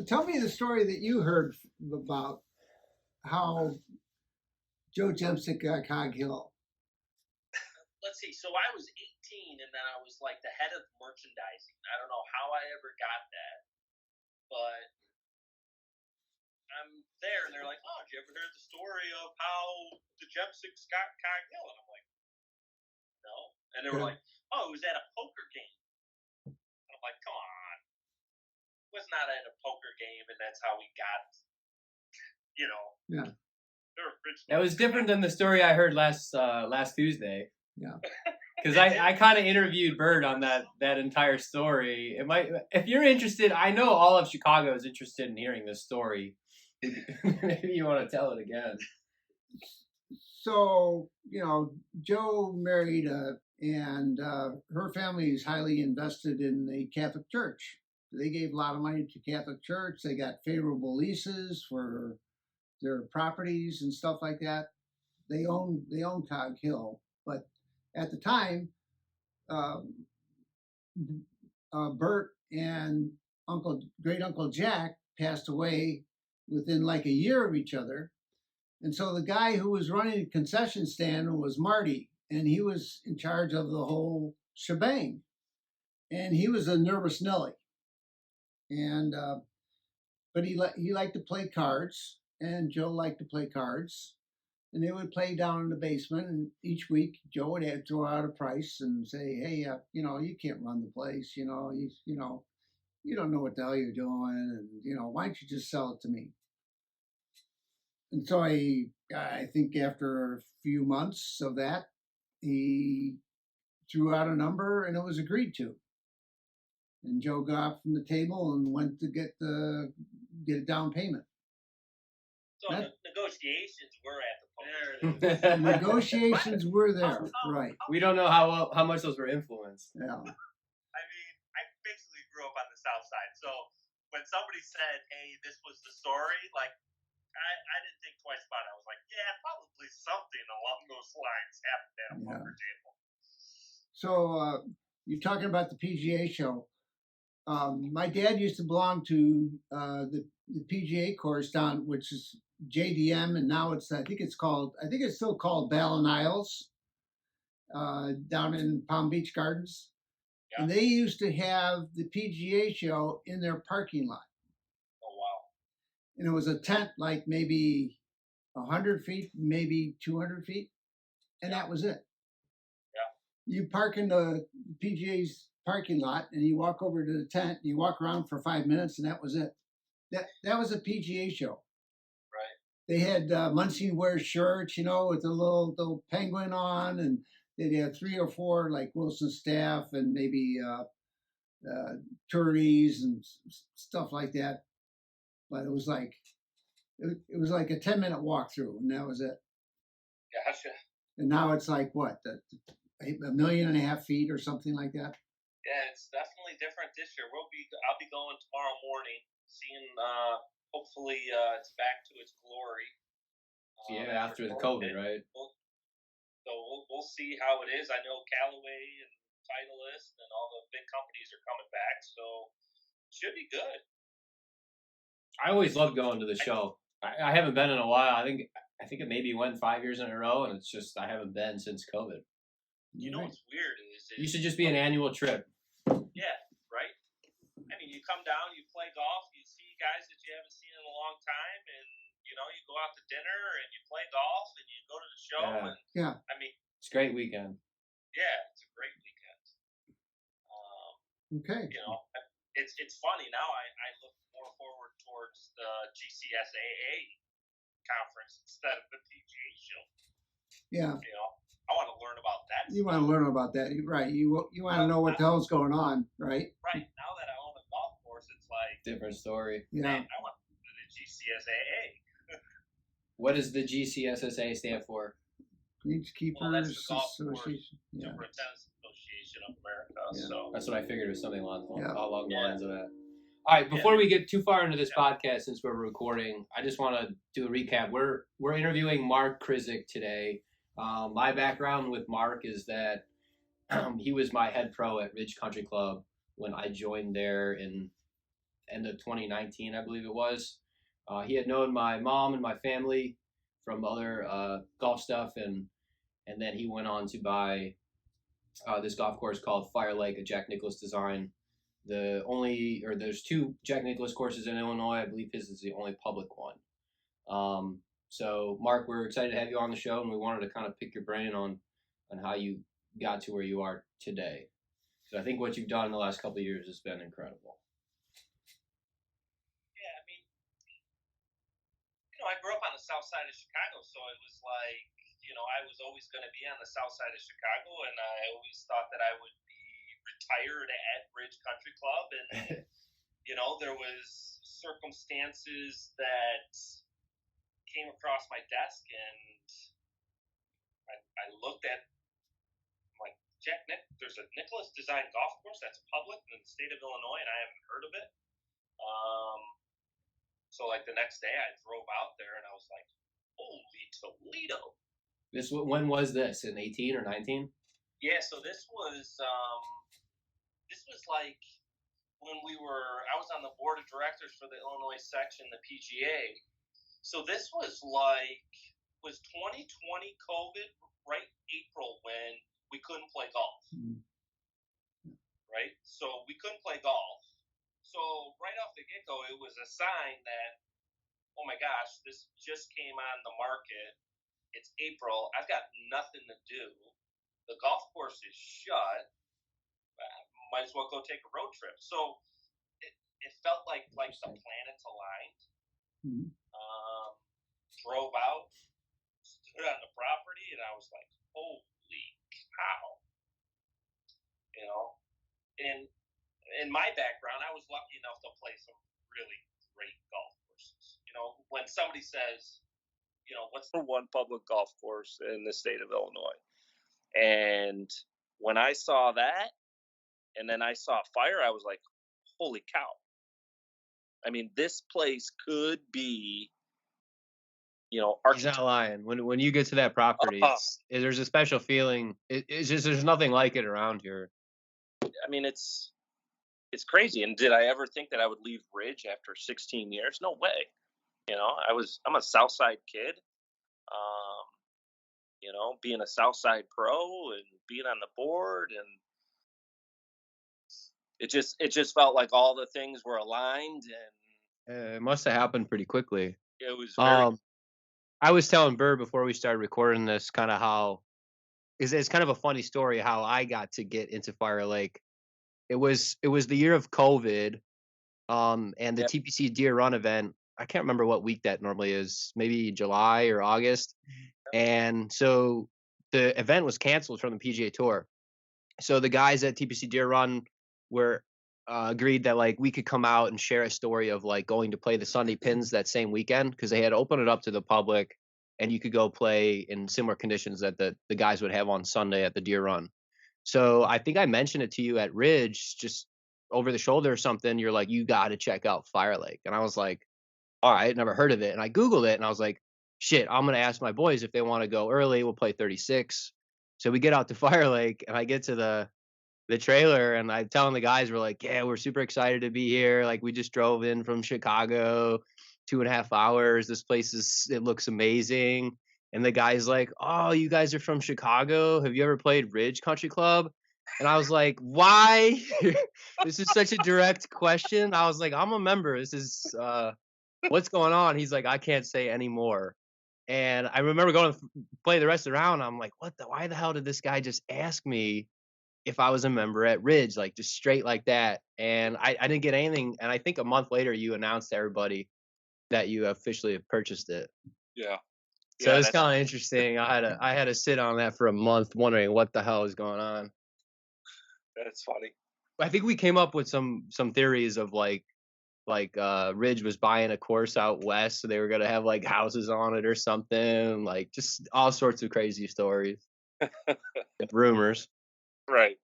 Tell me the story that you heard about how Joe Jemsek got Coghill. Let's see. So I was 18, and then I was like the head of merchandising. I don't know how I ever got that, but I'm there, and they're like, "Oh, did you ever hear the story of how the Jemseks got Coghill?" And I'm like, "No." And they were like, "Oh, it was at a poker game." And I'm like, "Come on, it was not at a poker game, and that's how we got, Yeah. That was different than the story I heard last Tuesday. Yeah. Because I kind of interviewed Bert on that entire story. If you're interested, I know all of Chicago is interested in hearing this story. Maybe you want to tell it again. So, Joe married and her family is highly invested in the Catholic Church. They gave a lot of money to Catholic Church. They got favorable leases for their properties and stuff like that. They own Coghill, but at the time, Bert and great uncle Jack passed away within like a year of each other. And so the guy who was running the concession stand was Marty, and he was in charge of the whole shebang. And he was a nervous Nelly. And but he liked to play cards, and Joe liked to play cards. And they would play down in the basement, and each week Joe would throw out a price and say, "Hey, you can't run the place. You don't know what the hell you're doing, and why don't you just sell it to me?" And so I think after a few months of that, he threw out a number, and it was agreed to. And Joe got up from the table and went to get a down payment. So negotiations were at the poker. Negotiations were there, right? We don't know how much those were influenced. Yeah. I mean, I basically grew up on the South Side, so when somebody said, "Hey, this was the story," like I didn't think twice about it. I was like, "Yeah, probably something along those lines happened at a poker table." So you're talking about the PGA show. My dad used to belong to the PGA course down, which is JDM, and now I think it's still called Ballin Isles, down in Palm Beach Gardens. Yeah. And they used to have the PGA show in their parking lot. Oh, wow. And it was a tent like maybe 100 feet, maybe 200 feet, and that was it. Yeah. You park in the PGA's parking lot, and you walk over to the tent, and you walk around for 5 minutes, and that was it. That was a PGA show. Right. They had Muncie wear shirts, with a little penguin on, and they'd have 3 or 4 like Wilson staff and maybe touries and stuff like that. But it was like a 10-minute walkthrough, and that was it. Gotcha. And now it's like what, 1.5 million feet or something like that. Yeah, it's definitely different this year. I'll be going tomorrow morning, seeing. Hopefully, it's back to its glory. After the COVID, right? We'll see how it is. I know Callaway and Titleist and all the big companies are coming back, so it should be good. I always love going to the show. I haven't been in a while. I think it maybe went 5 years in a row, and it's just I haven't been since COVID. You know what's weird is you should just be an annual trip. Yeah, right? I mean, you come down, you play golf, you see guys that you haven't seen in a long time, and, you go out to dinner, and you play golf, and you go to the show, yeah. I mean... It's a great weekend. Yeah, it's a great weekend. Okay. It's funny, now I look more forward towards the GCSAA conference instead of the PGA show. Yeah. I want to learn about that. You want to learn about that, right? You want to know what the hell's going on, right? Right. Now that I own a golf course, it's like different story. Yeah. Man, I want to go to the GCSAA. What does the GCSSA stand for? Greenskeepers Association. Superintendents Association of America. Yeah. So that's what I figured. It was something along the lines of that. All right, before we get too far into this podcast, since we're recording, I just want to do a recap. We're interviewing Mark Krizic today. My background with Mark is that he was my head pro at Ridge Country Club when I joined there in end of 2019, I believe it was. He had known my mom and my family from other golf stuff, and then he went on to buy this golf course called Fyre, a Jack Nicklaus design. There's two Jack Nicklaus courses in Illinois. I believe his is the only public one. So Mark, we're excited to have you on the show, and we wanted to kind of pick your brain on how you got to where you are today. So I think what you've done in the last couple of years has been incredible. Yeah, I mean, I grew up on the south side of Chicago, so it was like, I was always going to be on the south side of Chicago, and I always thought that I would be retired at Ridge Country Club, and there was circumstances that came across my desk, and I looked at, like, there's a Nicklaus Design golf course that's public in the state of Illinois, and I haven't heard of it. So like the next day I drove out there and I was like, holy Toledo. When was this? In 18 or 19? Yeah, so this was like when I was on the board of directors for the Illinois section, the PGA. So this was 2020 COVID, right? April, when we couldn't play golf. Mm-hmm. Right? So we couldn't play golf. So right off the get-go, it was a sign that, oh my gosh, this just came on the market. It's April. I've got nothing to do. The golf course is shut. Might as well go take a road trip. So it felt like the planets aligned. Mm-hmm. Drove out, stood on the property, and I was like, holy cow. And in my background, I was lucky enough to play some really great golf courses. When somebody says, what's the one public golf course in the state of Illinois? And when I saw that, and then I saw Fyre, I was like, holy cow. I mean, this place could be, He's not lying. When you get to that property, there's a special feeling. It's just, there's nothing like it around here. I mean, it's crazy. And did I ever think that I would leave Ridge after 16 years? No way. I'm a Southside kid. Being a Southside pro and being on the board, and it just felt like all the things were aligned, and it must have happened pretty quickly. It was very. I was telling Bert before we started recording this kind of how it's kind of a funny story how I got to get into Fyre Lake. It was the year of COVID, and the TPC Deer Run event. I can't remember what week that normally is, maybe July or August. And so the event was canceled from the PGA Tour. So the guys at TPC Deer Run were agreed that we could come out and share a story of going to play the Sunday Pins that same weekend, because they had opened it up to the public and you could go play in similar conditions that the guys would have on Sunday at the Deer Run. So I think I mentioned it to you at Ridge, just over the shoulder or something. You're like, you got to check out Fyre Lake. And I was like, all right, never heard of it. And I Googled it and I was like, shit, I'm going to ask my boys if they want to go early. We'll play 36. So we get out to Fyre Lake and I get to the trailer and I'm telling the guys, we're like, yeah, we're super excited to be here. We just drove in from Chicago, 2.5 hours. This place it looks amazing. And the guy's like, oh, you guys are from Chicago? Have you ever played Ridge Country Club? And I was like, why? This is such a direct question. I was like, I'm a member. This is what's going on? He's like, I can't say any more. And I remember going to play the rest of the round. I'm like, why the hell did this guy just ask me if I was a member at Ridge, just straight like that? And I didn't get anything. And I think a month later, you announced to everybody that you officially purchased it. Yeah. So it's kind of interesting. I had to sit on that for a month wondering what the hell is going on. That's funny. I think we came up with some theories of Ridge was buying a course out west, so they were gonna have houses on it or something, just all sorts of crazy stories. Rumors. Right.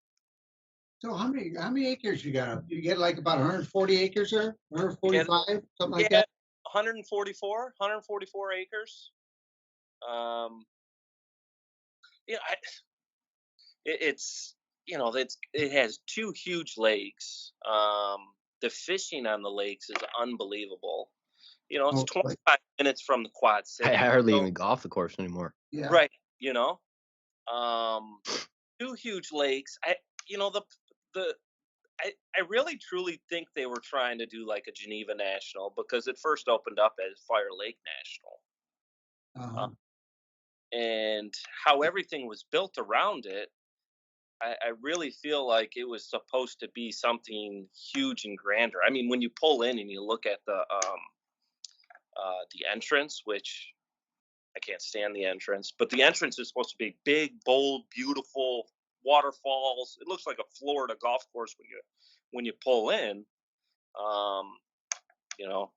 So how many acres you got? You get about 140 acres there? 145, something like that? 144 acres. It has 2 huge lakes. the fishing on the lakes is unbelievable. You know, it's Oh, 25 minutes from the Quad City. I hardly So- even go off the course anymore. yeah. Right. You know, two huge lakes. I really truly think they were trying to do like a Geneva National, because it first opened up as Fire Lake National. Uh-huh. And how everything was built around it, I really feel like it was supposed to be something huge and grander. I mean, when you pull in and you look at the entrance, which I can't stand the entrance, but the entrance is supposed to be big, bold, beautiful waterfalls. It looks like a Florida golf course when you pull in, you know.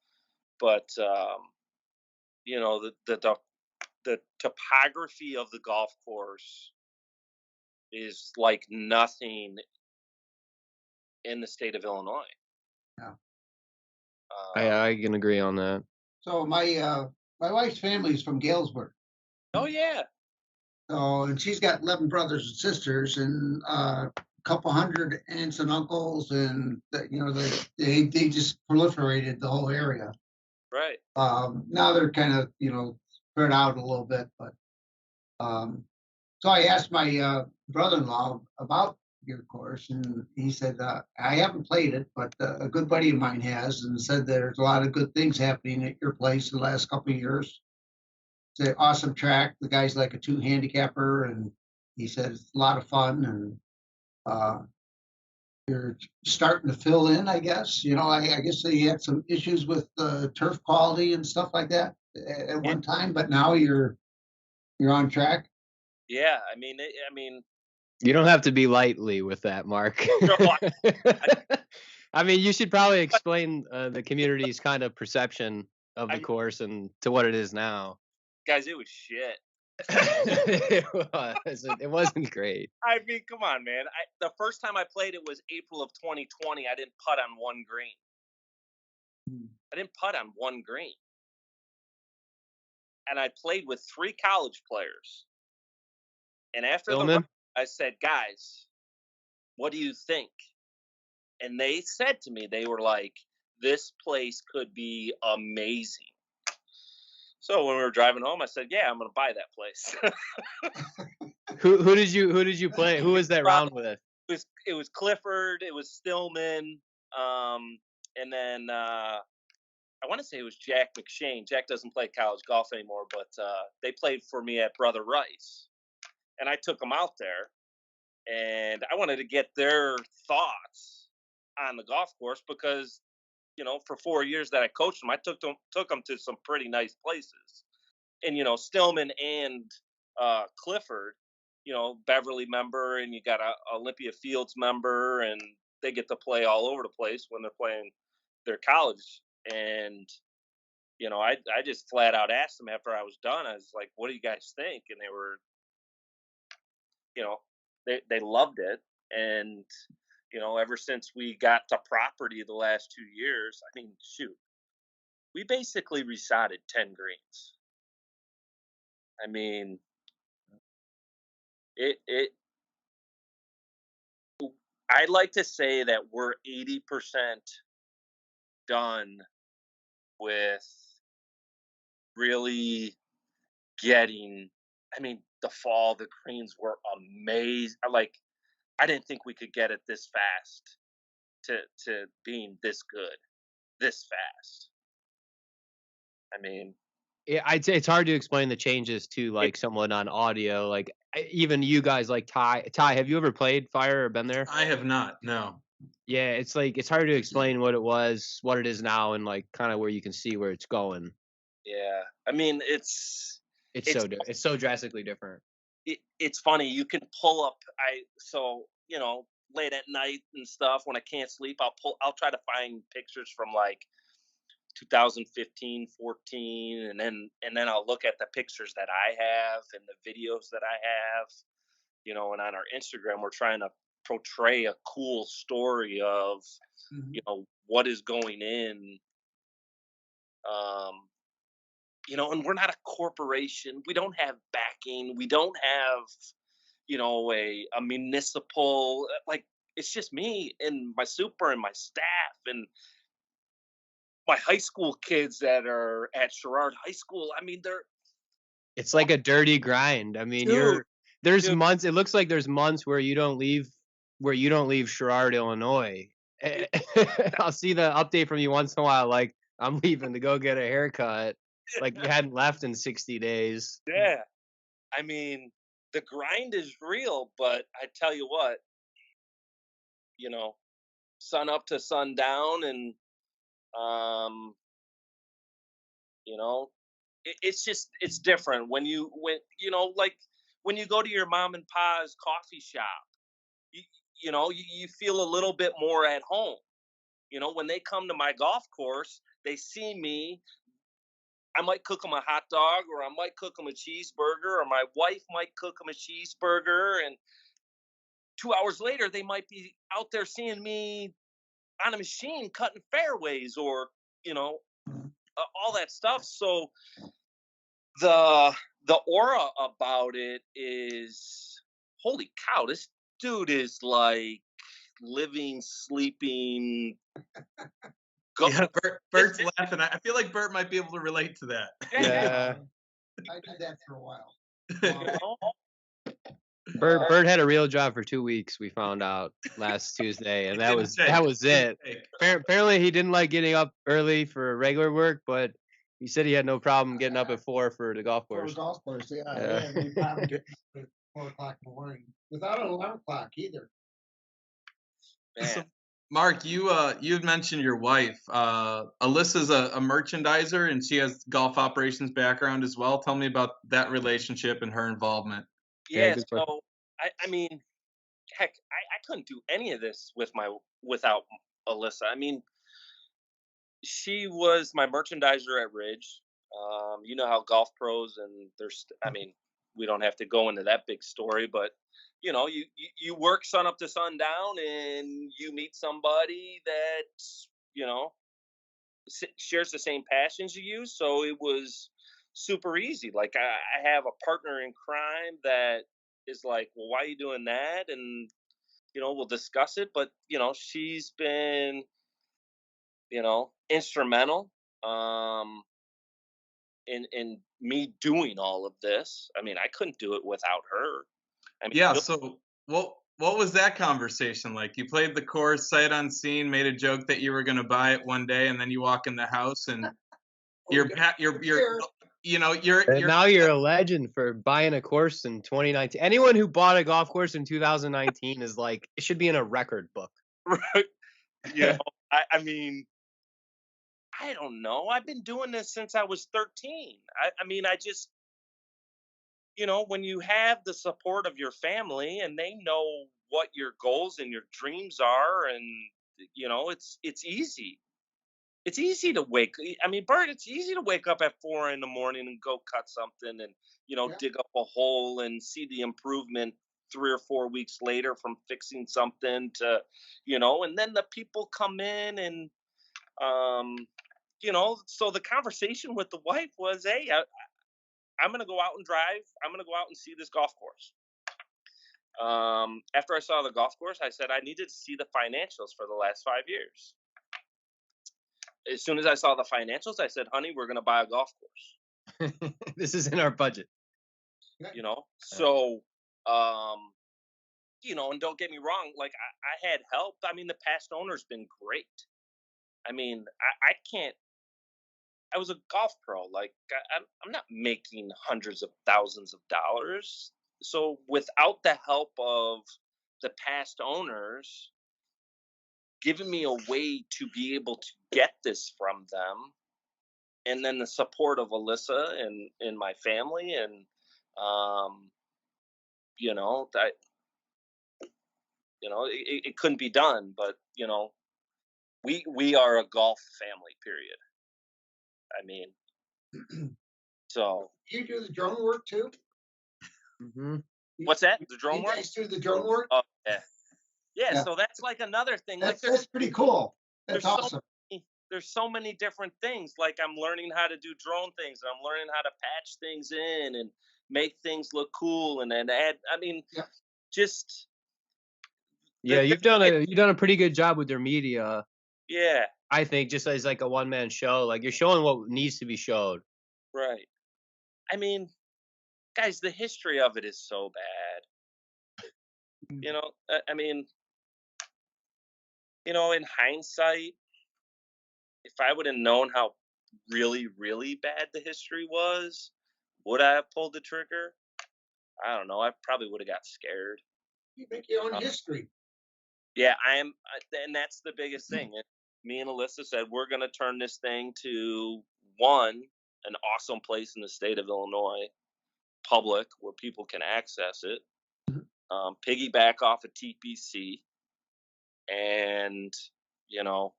But you know, the topography of the golf course is like nothing in the state of Illinois. Yeah. I can agree on that. So my wife's family is from Galesburg. Oh yeah. So, and she's got 11 brothers and sisters, and a couple hundred aunts and uncles, and you know, they just proliferated the whole area. Right. Now they're kind of, you know, spread out a little bit, but so I asked my brother-in-law about your course, and he said I haven't played it, but a good buddy of mine has, and said there's a lot of good things happening at your place the last couple of years. It's an awesome track. The guy's like a 2 handicapper, and he said it's a lot of fun, and you're starting to fill in, I guess. You know, I guess they had some issues with turf quality and stuff like that at one time, but now you're on track. Yeah. I mean, You don't have to be lightly with that, Mark. I mean, you should probably explain the community's kind of perception of the course and to what it is now. guys, it was shit. It wasn't great. I mean, come on, man. The first time I played it was April of 2020. I didn't putt on one green. I didn't putt on one green. And I played with 3 college players. And after the round, I said, guys, what do you think? And they said to me, they were like, this place could be amazing. So when we were driving home, I said, yeah, I'm going to buy that place. Who did you play? Who was that round with? It was Clifford, it was Stillman, and then I want to say it was Jack McShane. Jack doesn't play college golf anymore, but they played for me at Brother Rice. And I took them out there, and I wanted to get their thoughts on the golf course because, you know, for 4 years that I coached them, I took them to some pretty nice places. And, you know, Stillman and Clifford, you know, Beverly member, and you got a Olympia Fields member, and they get to play all over the place when they're playing their college. And, you know, I just flat out asked them after I was done, I was like, what do you guys think? And they were, you know, they loved it. And, you know, ever since we got to property the last 2 years, I mean, shoot, we basically resodded 10 greens. I mean, I'd like to say that we're 80% done with really getting, I mean, the fall, the greens were amazing. Like, I didn't think we could get it this fast to being this good, this fast. I mean, Yeah, I'd say it's hard to explain the changes to like someone on audio. Like even you guys, like Ty. Ty, have you ever played Fyre or been there? I have not. No. Yeah, it's like it's hard to explain what it was, what it is now, and like kind of where you can see where it's going. yeah. I mean, it's so drastically different. It's funny. You can pull up. So you know, late at night and stuff when I can't sleep, I'll try to find pictures from like 2015, 14, and then I'll look at the pictures that I have and the videos that I have, you know, and on our Instagram, we're trying to portray a cool story of, you know, what is going in, you know, and we're not a corporation. We don't have backing. We don't have, you know, a municipal, like, it's just me and my super and my staff and my high school kids that are at Sherrard High School. I mean, they're It's like a dirty grind. I mean, dude, there's dude. months. It looks like there's months where you don't leave Sherrard, Illinois. I'll see the update from you once in a while, like I'm leaving to go get a haircut, like you hadn't left in 60 days. Yeah. I mean, the grind is real, but I tell you what, you know, sun up to sundown, and you know, it's different when like when you go to your mom and pa's coffee shop, you, you feel a little bit more at home. When they come to my golf course, they see me. I might cook them a hot dog, or I might cook them a cheeseburger, or my wife might cook them a cheeseburger, and 2 hours later they might be out there seeing me on a machine cutting fairways, or all that stuff. So the aura about it is, holy cow, this dude is like living, sleeping. Yeah, Bert's laughing. I feel like Bert might be able to relate to that. Yeah. I did that for a while. Bert had a real job for 2 weeks. We found out last Tuesday, and that was it. Apparently, he didn't like getting up early for regular work, but he said he had no problem getting up at 4 for the golf course. For the golf course, yeah. No problem getting up at 4 o'clock in the morning without an alarm clock either. So, Mark, you had mentioned your wife. Alyssa's a merchandiser, and she has golf operations background as well. Tell me about that relationship and her involvement. Yeah, so I mean, heck, I couldn't do any of this without Alyssa. I mean, she was my merchandiser at Ridge. You know how golf pros, and we don't have to go into that big story, but you work sun up to sundown, and you meet somebody that shares the same passions you. So it was super easy. Like I have a partner in crime that is like, well, why are you doing that? And we'll discuss it. But she's been instrumental in me doing all of this. I mean, I couldn't do it without her. I mean, yeah. So what was that conversation like? You played the course sight unseen, made a joke that you were going to buy it one day, and then you walk in the house and you're now you're a legend for buying a course in 2019. Anyone who bought a golf course in 2019 is like, it should be in a record book. Right. I mean, I don't know. I've been doing this since I was 13. I mean, I just, when you have the support of your family and they know what your goals and your dreams are, and it's easy. It's easy to Bert, it's easy to wake up at 4 a.m. and go cut something and dig up a hole and see the improvement 3 or 4 weeks later from fixing something to and then the people come in and so the conversation with the wife was, hey, I'm going to go out and drive. I'm going to go out and see this golf course. After I saw the golf course, I said I needed to see the financials for the last 5 years. As soon as I saw the financials, I said, honey, we're going to buy a golf course. This is in our budget. So, and don't get me wrong, like I had help. I mean, the past owner's been great. I mean, I was a golf pro. Like I'm not making hundreds of thousands of dollars. So without the help of the past owners giving me a way to be able to get this from them, and then the support of Alyssa and my family, and it couldn't be done. But we are a golf family, period. I mean, so you do the drone work too? Mm-hmm. What's that? The drone work? You guys do the drone work? Oh, yeah. So that's like another thing. That's pretty cool. That's awesome. There's so many different things. Like I'm learning how to do drone things, and I'm learning how to patch things in and make things look cool, and then add. I mean, just Yeah, you've done a pretty good job with their media. Yeah. I think just as like a one-man show, like you're showing what needs to be showed. Right. I mean, guys, the history of it is so bad. You know, I mean, you know, in hindsight, if I would have known how really, really bad the history was, would I have pulled the trigger? I don't know. I probably would have got scared. You make your own history. Yeah, and that's the biggest thing. Me and Alyssa said we're going to turn this thing to an awesome place in the state of Illinois, public, where people can access it. Piggyback off of TPC, and you know,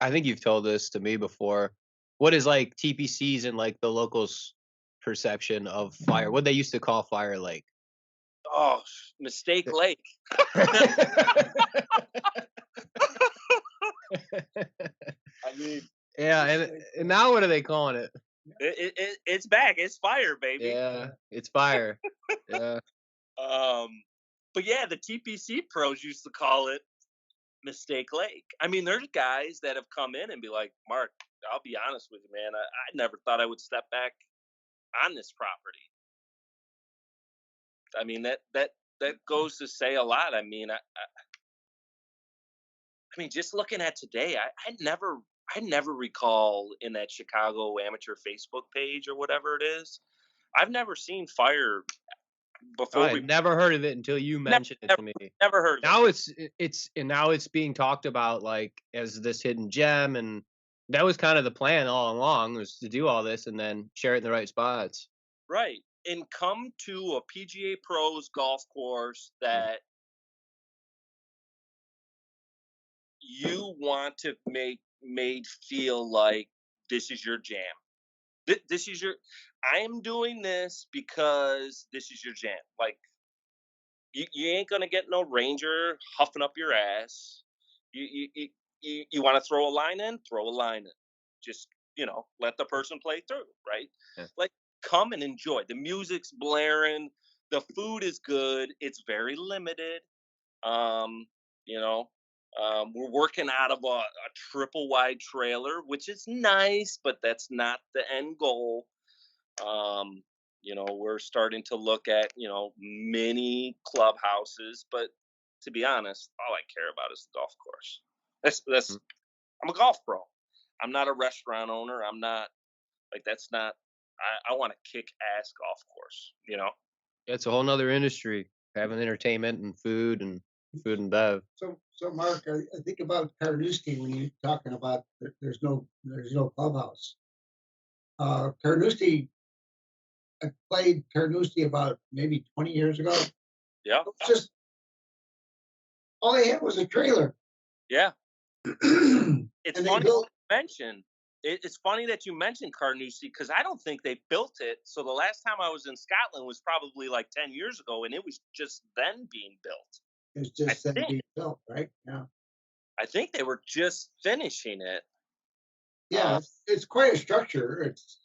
I think you've told this to me before. What is like TPC's and like the locals' perception of Fyre? What they used to call Fyre Lake? oh, Mistake Lake. I mean, yeah, and now what are they calling it? It's back. It's Fyre, baby. Yeah, it's Fyre. Yeah. But yeah, the TPC pros used to call it Mistake Lake. I mean, there's guys that have come in and be like, Mark, I'll be honest with you, man. I never thought I would step back on this property. I mean, that goes to say a lot. I mean, I mean, just looking at today, I never recall in that Chicago amateur Facebook page or whatever it is. I've never seen Fyre before. I've never heard of it until you mentioned it to me. Never heard of now it. Now it's being talked about like as this hidden gem, and that was kind of the plan all along, was to do all this and then share it in the right spots. Right. And come to a PGA Pros golf course that you want to make made feel like this is your jam. This is I am doing this because this is your jam. Like, you ain't gonna get no ranger huffing up your ass. You want to throw a line in? Throw a line in. Just, let the person play through, right? Yeah. Like, come and enjoy. The music's blaring. The food is good. It's very limited. We're working out of a triple wide trailer, which is nice, but that's not the end goal. We're starting to look at, mini clubhouses, but to be honest, all I care about is the golf course. I'm a golf pro. I'm not a restaurant owner. I'm not that's not, I want to kick ass golf course, It's a whole nother industry, having entertainment and food and bev. So Mark, I think about Carnoustie when you're talking about there's no clubhouse. Carnoustie, I played Carnoustie about maybe 20 years ago. Yeah. It's just all they had was a trailer. Yeah. It's funny you mention. It's funny that you mentioned Carnoustie, because I don't think they built it. So the last time I was in Scotland was probably like 10 years ago, and it was just then being built. It's just then being built, right? Yeah. I think they were just finishing it. Yeah, it's quite a structure. It's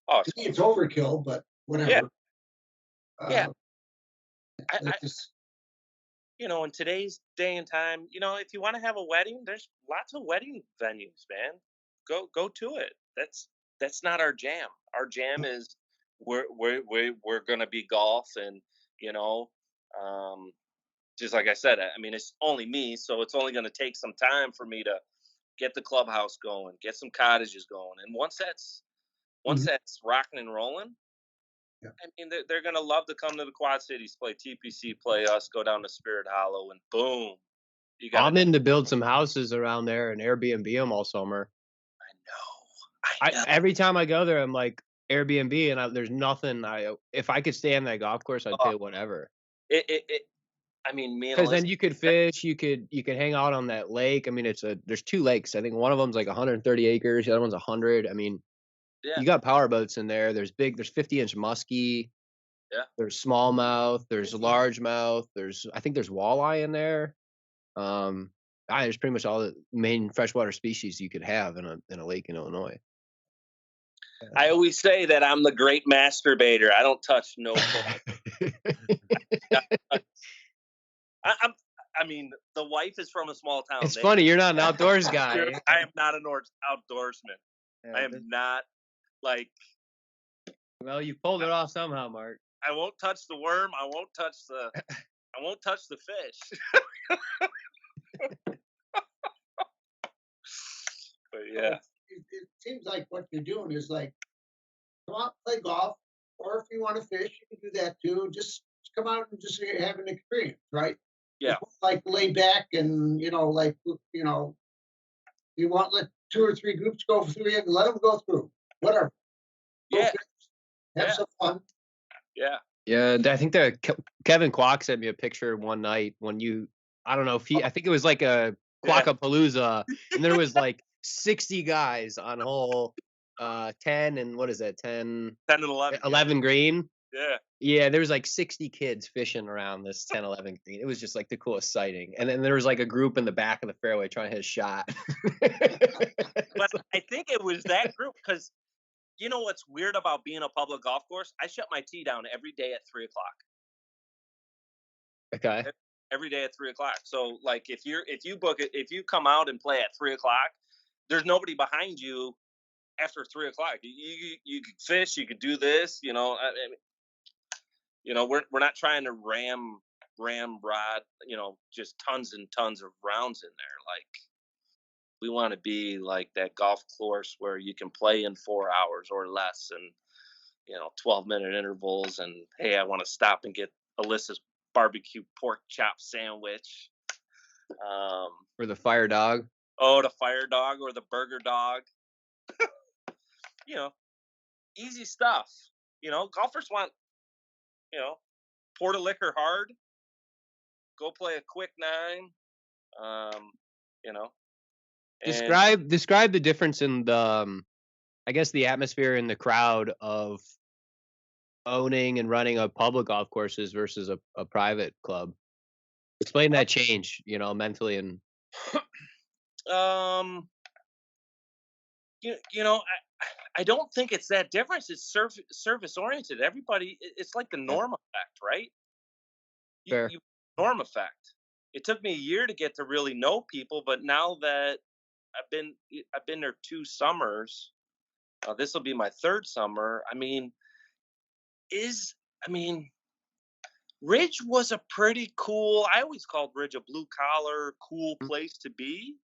overkill, but whatever. Yeah. In today's day and time, if you want to have a wedding, there's lots of wedding venues, man. Go to it. That's not our jam. Our jam is we're gonna be golf, and just like I said, I mean, it's only me, so it's only gonna take some time for me to get the clubhouse going, get some cottages going, and once that's rocking and rolling, I mean, they're gonna love to come to the Quad Cities, play TPC, play us, go down to Spirit Hollow, and boom, I'm in to build some houses around there and Airbnb them all summer. I know. Every time I go there, I'm like Airbnb, and there's nothing. If I could stay on that golf course, I'd pay whatever. I mean, because then you could fish, you could hang out on that lake. I mean, there's two lakes. I think one of them's like 130 acres, the other one's 100. I mean, you got power boats in there. There's 50-inch muskie. Yeah. There's smallmouth. There's largemouth. I think there's walleye in there. There's pretty much all the main freshwater species you could have in a lake in Illinois. I always say that I'm the great masturbator. I don't touch no I mean, the wife is from a small town. It's funny, you're not an outdoors guy. I am not an outdoorsman. Yeah, I am not like. Well, you pulled it off somehow, Mark. I won't touch the worm. I won't touch the fish. But yeah, it seems like what you're doing is like, come out, play golf, or if you want to fish, you can do that too. Just come out and just have an experience, right? yeah, Like lay back and like you want let 2 or 3 groups go through it and let them go through whatever. yeah, Have some fun. yeah. Yeah, I think that Kevin Kwok sent me a picture one night when I don't know if I think it was like a Kwakapalooza, and there was like 60 guys on hole 10 and what is that, 10 and 11 green. Yeah, there was like 60 kids fishing around this 10-11 green. It was just like the coolest sighting. And then there was like a group in the back of the fairway trying to hit a shot. But I think it was that group because you know what's weird about being a public golf course? I shut my tee down every day at 3:00. Okay. Every day at 3:00. So like if you book it, if you come out and play at 3:00, there's nobody behind you after 3:00. You could fish, you could do this, we're not trying to ramrod, just tons and tons of rounds in there. Like we want to be like that golf course where you can play in 4 hours or less and 12-minute intervals and hey, I want to stop and get Alyssa's barbecue pork chop sandwich. Or the Fyre dog. Oh, the Fyre dog or the burger dog. Easy stuff. Golfers want, pour the liquor hard, go play a quick 9. Describe the difference in the, I guess the atmosphere in the crowd of owning and running a public golf courses versus a private club. Explain that change, mentally and. I don't think it's that difference. It's service oriented. Everybody, it's like the norm effect, right? Fair. Norm effect. It took me a year to get to really know people, but now that I've been there 2 summers, this will be my 3rd summer. Ridge was a pretty cool. I always called Ridge a blue collar, cool place to be.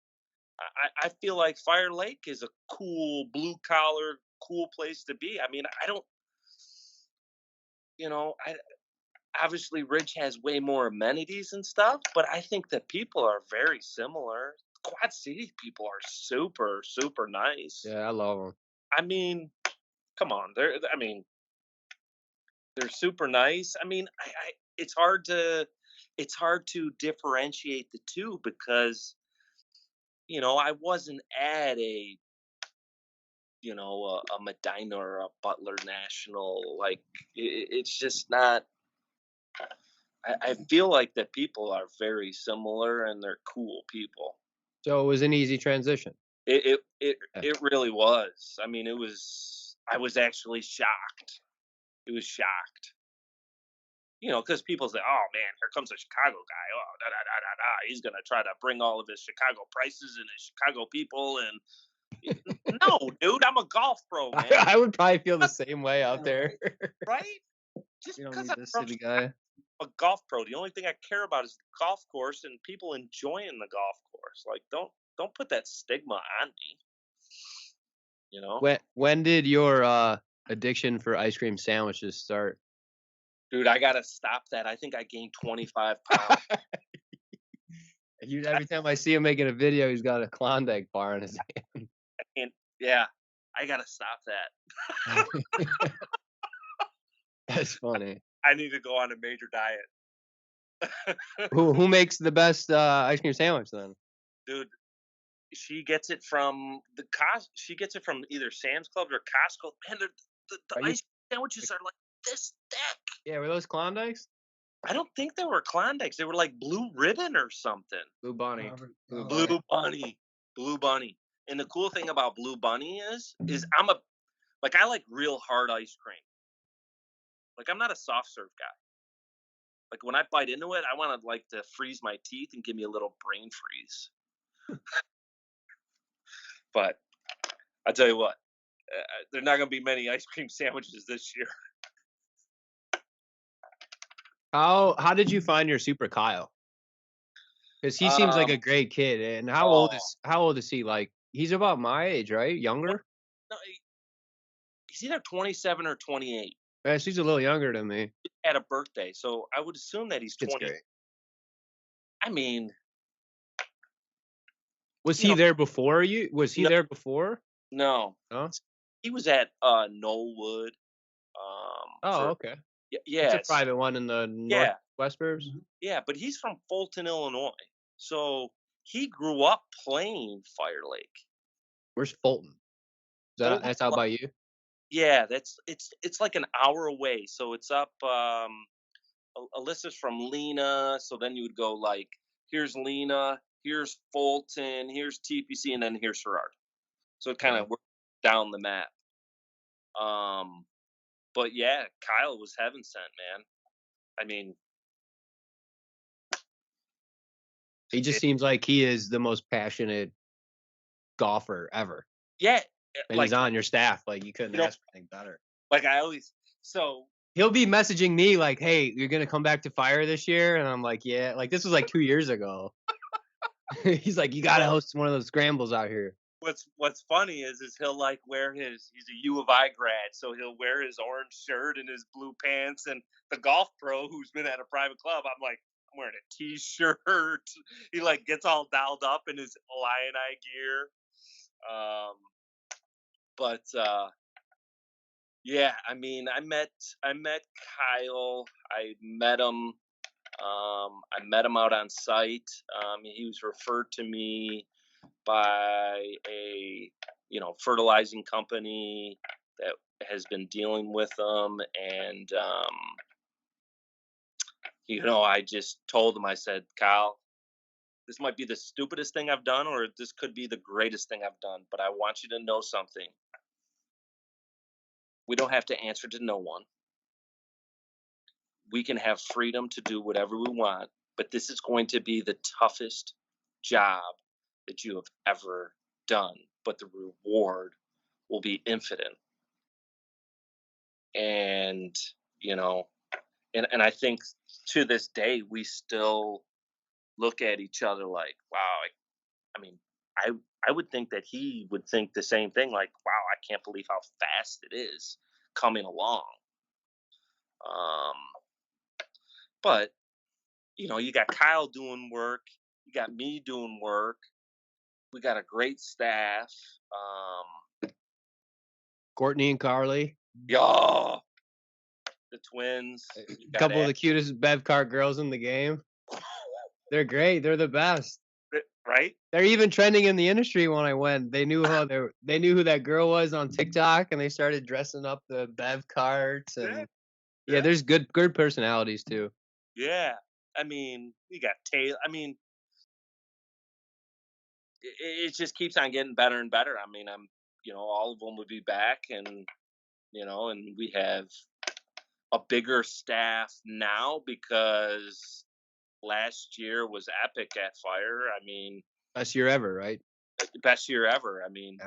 I feel like Fire Lake is a cool blue collar, cool place to be. Obviously Ridge has way more amenities and stuff, but I think that people are very similar. Quad City people are super, super nice. Yeah, I love them. Come on, they're super nice. It's hard to differentiate the two because I wasn't at a Medina or a Butler National. Like it's just not. I feel like that people are very similar and they're cool people. So it was an easy transition. It really was. I was actually shocked. It was shocked. Because people say, "Oh man, here comes a Chicago guy. Oh, da da da da da. He's gonna try to bring all of his Chicago prices and his Chicago people." And no, dude, I'm a golf pro, man. I would probably feel the same way out there. Right? Just you don't because need this city guy. I'm a golf pro. The only thing I care about is the golf course and people enjoying the golf course. Like, don't put that stigma on me. When did your addiction for ice cream sandwiches start? Dude, I gotta stop that. I think I gained 25 pounds. Every time I see him making a video, he's got a Klondike bar in his hand. And yeah, I gotta stop that. That's funny. I need to go on a major diet. Who makes the best ice cream sandwich then? Dude, she gets it from She gets it from either Sam's Club or Costco. Man, the ice cream sandwiches are like this thick. Yeah, were those Klondikes? I don't think they were Klondikes. They were like Blue Ribbon or something. Blue Bunny. Blue Bunny. And the cool thing about Blue Bunny is I like real hard ice cream. Like I'm not a soft serve guy. Like when I bite into it, I want to like to freeze my teeth and give me a little brain freeze. But I tell you what, there are not going to be many ice cream sandwiches this year. How did you find your super Kyle? Because he seems like a great kid. And how old is he? Like he's about my age, right? Younger? No, he's either 27 or 28. Yes, he's a little younger than me. He had a birthday, so I would assume that he's 20. It's great. I mean, was he there before you? Was he there before? No. Huh? He was at Knollwood. Okay. Yeah. It's a private one in the Northwest Burbs. Yeah, but he's from Fulton, Illinois. So he grew up playing Fire Lake. Where's Fulton? That's out by you? Yeah, it's like an hour away. So it's up. Alyssa's from Lena, so then you would go like, here's Lena, here's Fulton, here's TPC, and then here's Sherrard. So it kind of worked down the map. But yeah, Kyle was heaven sent, man. I mean, he just seems like he is the most passionate golfer ever. Yeah. And he's on your staff. Like, you couldn't ask for anything better. Like, I always, so. He'll be messaging me like, hey, you're going to come back to Fyre this year? And I'm like, yeah. Like, this was like 2 years ago. He's like, you got to host one of those scrambles out here. What's funny is he'll like wear he's a U of I grad, so he'll wear his orange shirt and his blue pants, and the golf pro who's been at a private club, I'm like, I'm wearing a t-shirt. He like gets all dialed up in his Illini gear. Yeah, I mean, I met Kyle. I met him out on site. He was referred to me by a fertilizing company that has been dealing with them, and I just told him, I said, Kyle, this might be the stupidest thing I've done, or this could be the greatest thing I've done, but I want you to know something. We don't have to answer to no one. We can have freedom to do whatever we want, but this is going to be the toughest job that you have ever done, but the reward will be infinite. And, and I think to this day, we still look at each other like, wow, I would think that he would think the same thing, like, wow, I can't believe how fast it is coming along. But, you got Kyle doing work, you got me doing work, we got a great staff. Courtney and Carly. Yeah. The twins. A couple of the cutest Bev Cart girls in the game. They're great. They're the best. Right? They're even trending in the industry when I went. They knew who that girl was on TikTok, and they started dressing up the Bev Carts. And yeah, there's good personalities too. Yeah. I mean, we got Taylor. I mean, it just keeps on getting better and better. I mean, all of them would be back, and, and we have a bigger staff now because last year was epic at Fyre. I mean, best year ever, right? Best year ever. I mean,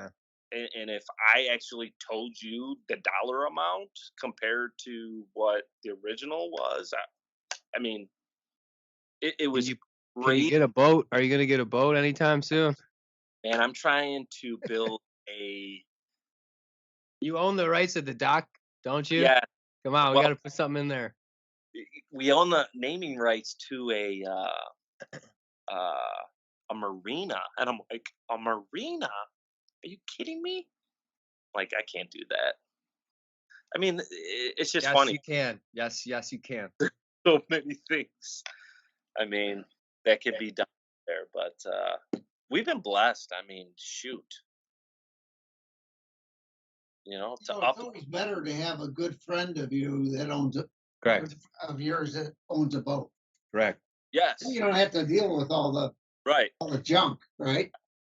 and if I actually told you the dollar amount compared to what the original was, I mean, it was great. Can you get a boat? Are you going to get a boat anytime soon? And I'm trying to build a. You own the rights of the dock, don't you? Yeah. Come on, we got to put something in there. We own the naming rights to a marina, and I'm like, a marina? Are you kidding me? Like, I can't do that. I mean, it's just funny. Yes, you can. Yes, you can. So many things. I mean, that could be done there, but we've been blessed. I mean, shoot. It's always better to have a good friend of you that owns Correct. Of yours that owns a boat. Correct. Yes. You don't have to deal with all the junk, right?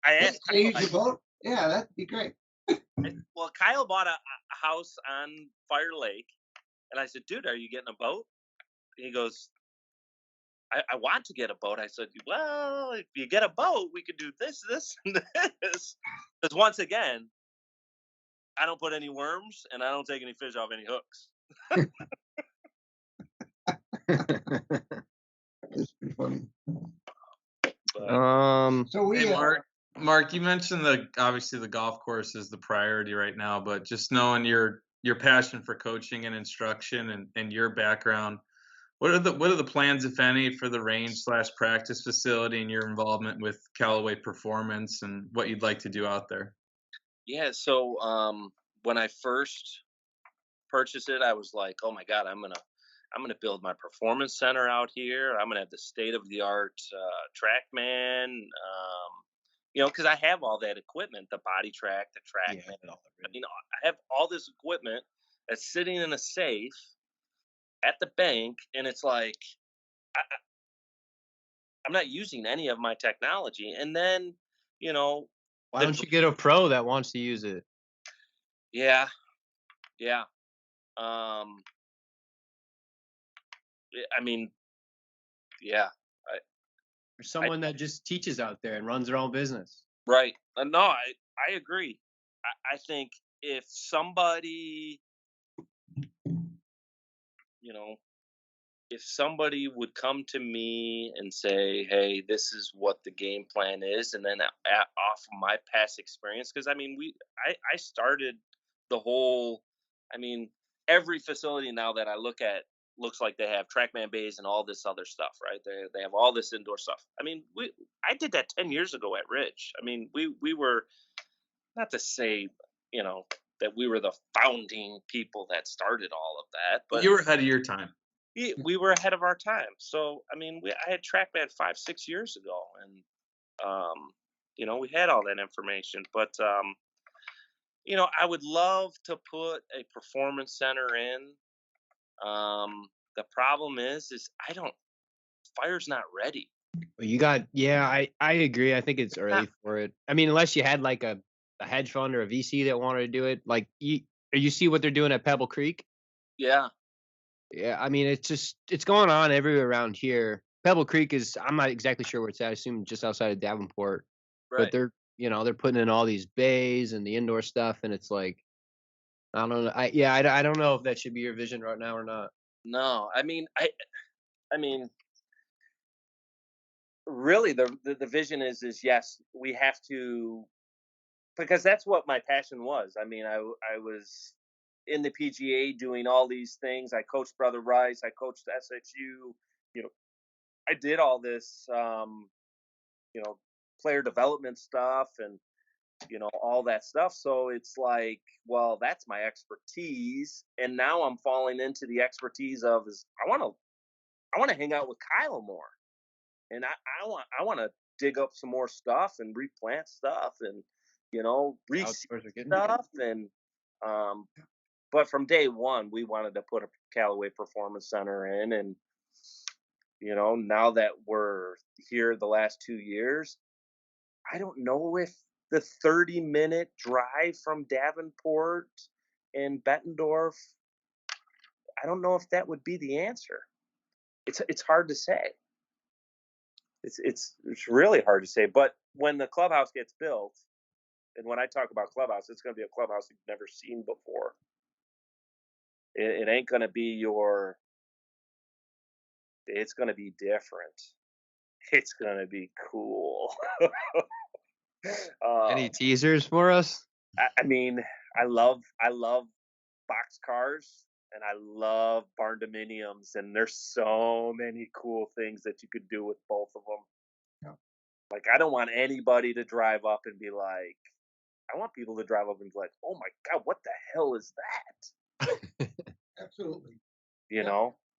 I asked. Can use your boat? Yeah, that'd be great. Well, Kyle bought a house on Fire Lake, and I said, "Dude, are you getting a boat?" And he goes, I want to get a boat. I said, well, if you get a boat, we could do this, and this. Because once again, I don't put any worms and I don't take any fish off any hooks. It's pretty funny. So we, hey, Mark, you mentioned obviously the golf course is the priority right now, but just knowing your passion for coaching and instruction and your background, what are the plans, if any, for the range/practice facility and your involvement with Callaway Performance and what you'd like to do out there? Yeah, so when I first purchased it, I was like, oh my God, I'm gonna build my performance center out here. I'm gonna have the state of the art TrackMan. Because I have all that equipment, the body track, the TrackMan. I have all this equipment that's sitting in a safe at the bank, and it's like I'm not using any of my technology. And then, why don't you get a pro that wants to use it? Yeah. I mean, yeah. Or someone that just teaches out there and runs their own business. Right. No, I agree. I think if somebody, if somebody would come to me and say, hey, this is what the game plan is, and then off of my past experience, because I mean, I started the whole, every facility now that I look at looks like they have TrackMan bays and all this other stuff, right? They have all this indoor stuff. I mean, I did that 10 years ago at Ridge. I mean, we were, not to say, that we were the founding people that started all of that, but you were ahead of your time. We were ahead of our time. So I mean, I had TrackMan 5-6 years ago, and we had all that information. But I would love to put a performance center in. The problem is Fyre's not ready. I agree. I think it's early for it. I mean, unless you had like a hedge fund or a VC that wanted to do it. Like you see what they're doing at Pebble Creek? Yeah. Yeah, I mean, it's going on everywhere around here. Pebble Creek I'm not exactly sure where it's at. I assume just outside of Davenport. Right. But they're putting in all these bays and the indoor stuff, and it's like, I don't know. I don't know if that should be your vision right now or not. No, I mean, really the vision is yes, we have to, because that's what my passion was. I mean, I was in the PGA doing all these things. I coached Brother Rice. I coached SXU. I did all this, player development stuff and, all that stuff. So it's like, well, that's my expertise. And now I'm falling into the expertise of I want to hang out with Kyle more. And I want to dig up some more stuff and replant stuff and, reseed stuff. And, but from day one, we wanted to put a Callaway Performance Center in. And, now that we're here the last 2 years, I don't know if the 30-minute drive from Davenport and Bettendorf, I don't know if that would be the answer. It's hard to say. It's really hard to say. But when the clubhouse gets built, and when I talk about clubhouse, it's going to be a clubhouse you've never seen before. It ain't going to be it's going to be different. It's going to be cool. Any teasers for us? I mean, I love box cars and I love barn dominiums, and there's so many cool things that you could do with both of them. Yeah. Like, I don't want anybody to drive up and be like, I want people to drive up and be like, oh my God, what the hell is that? Absolutely.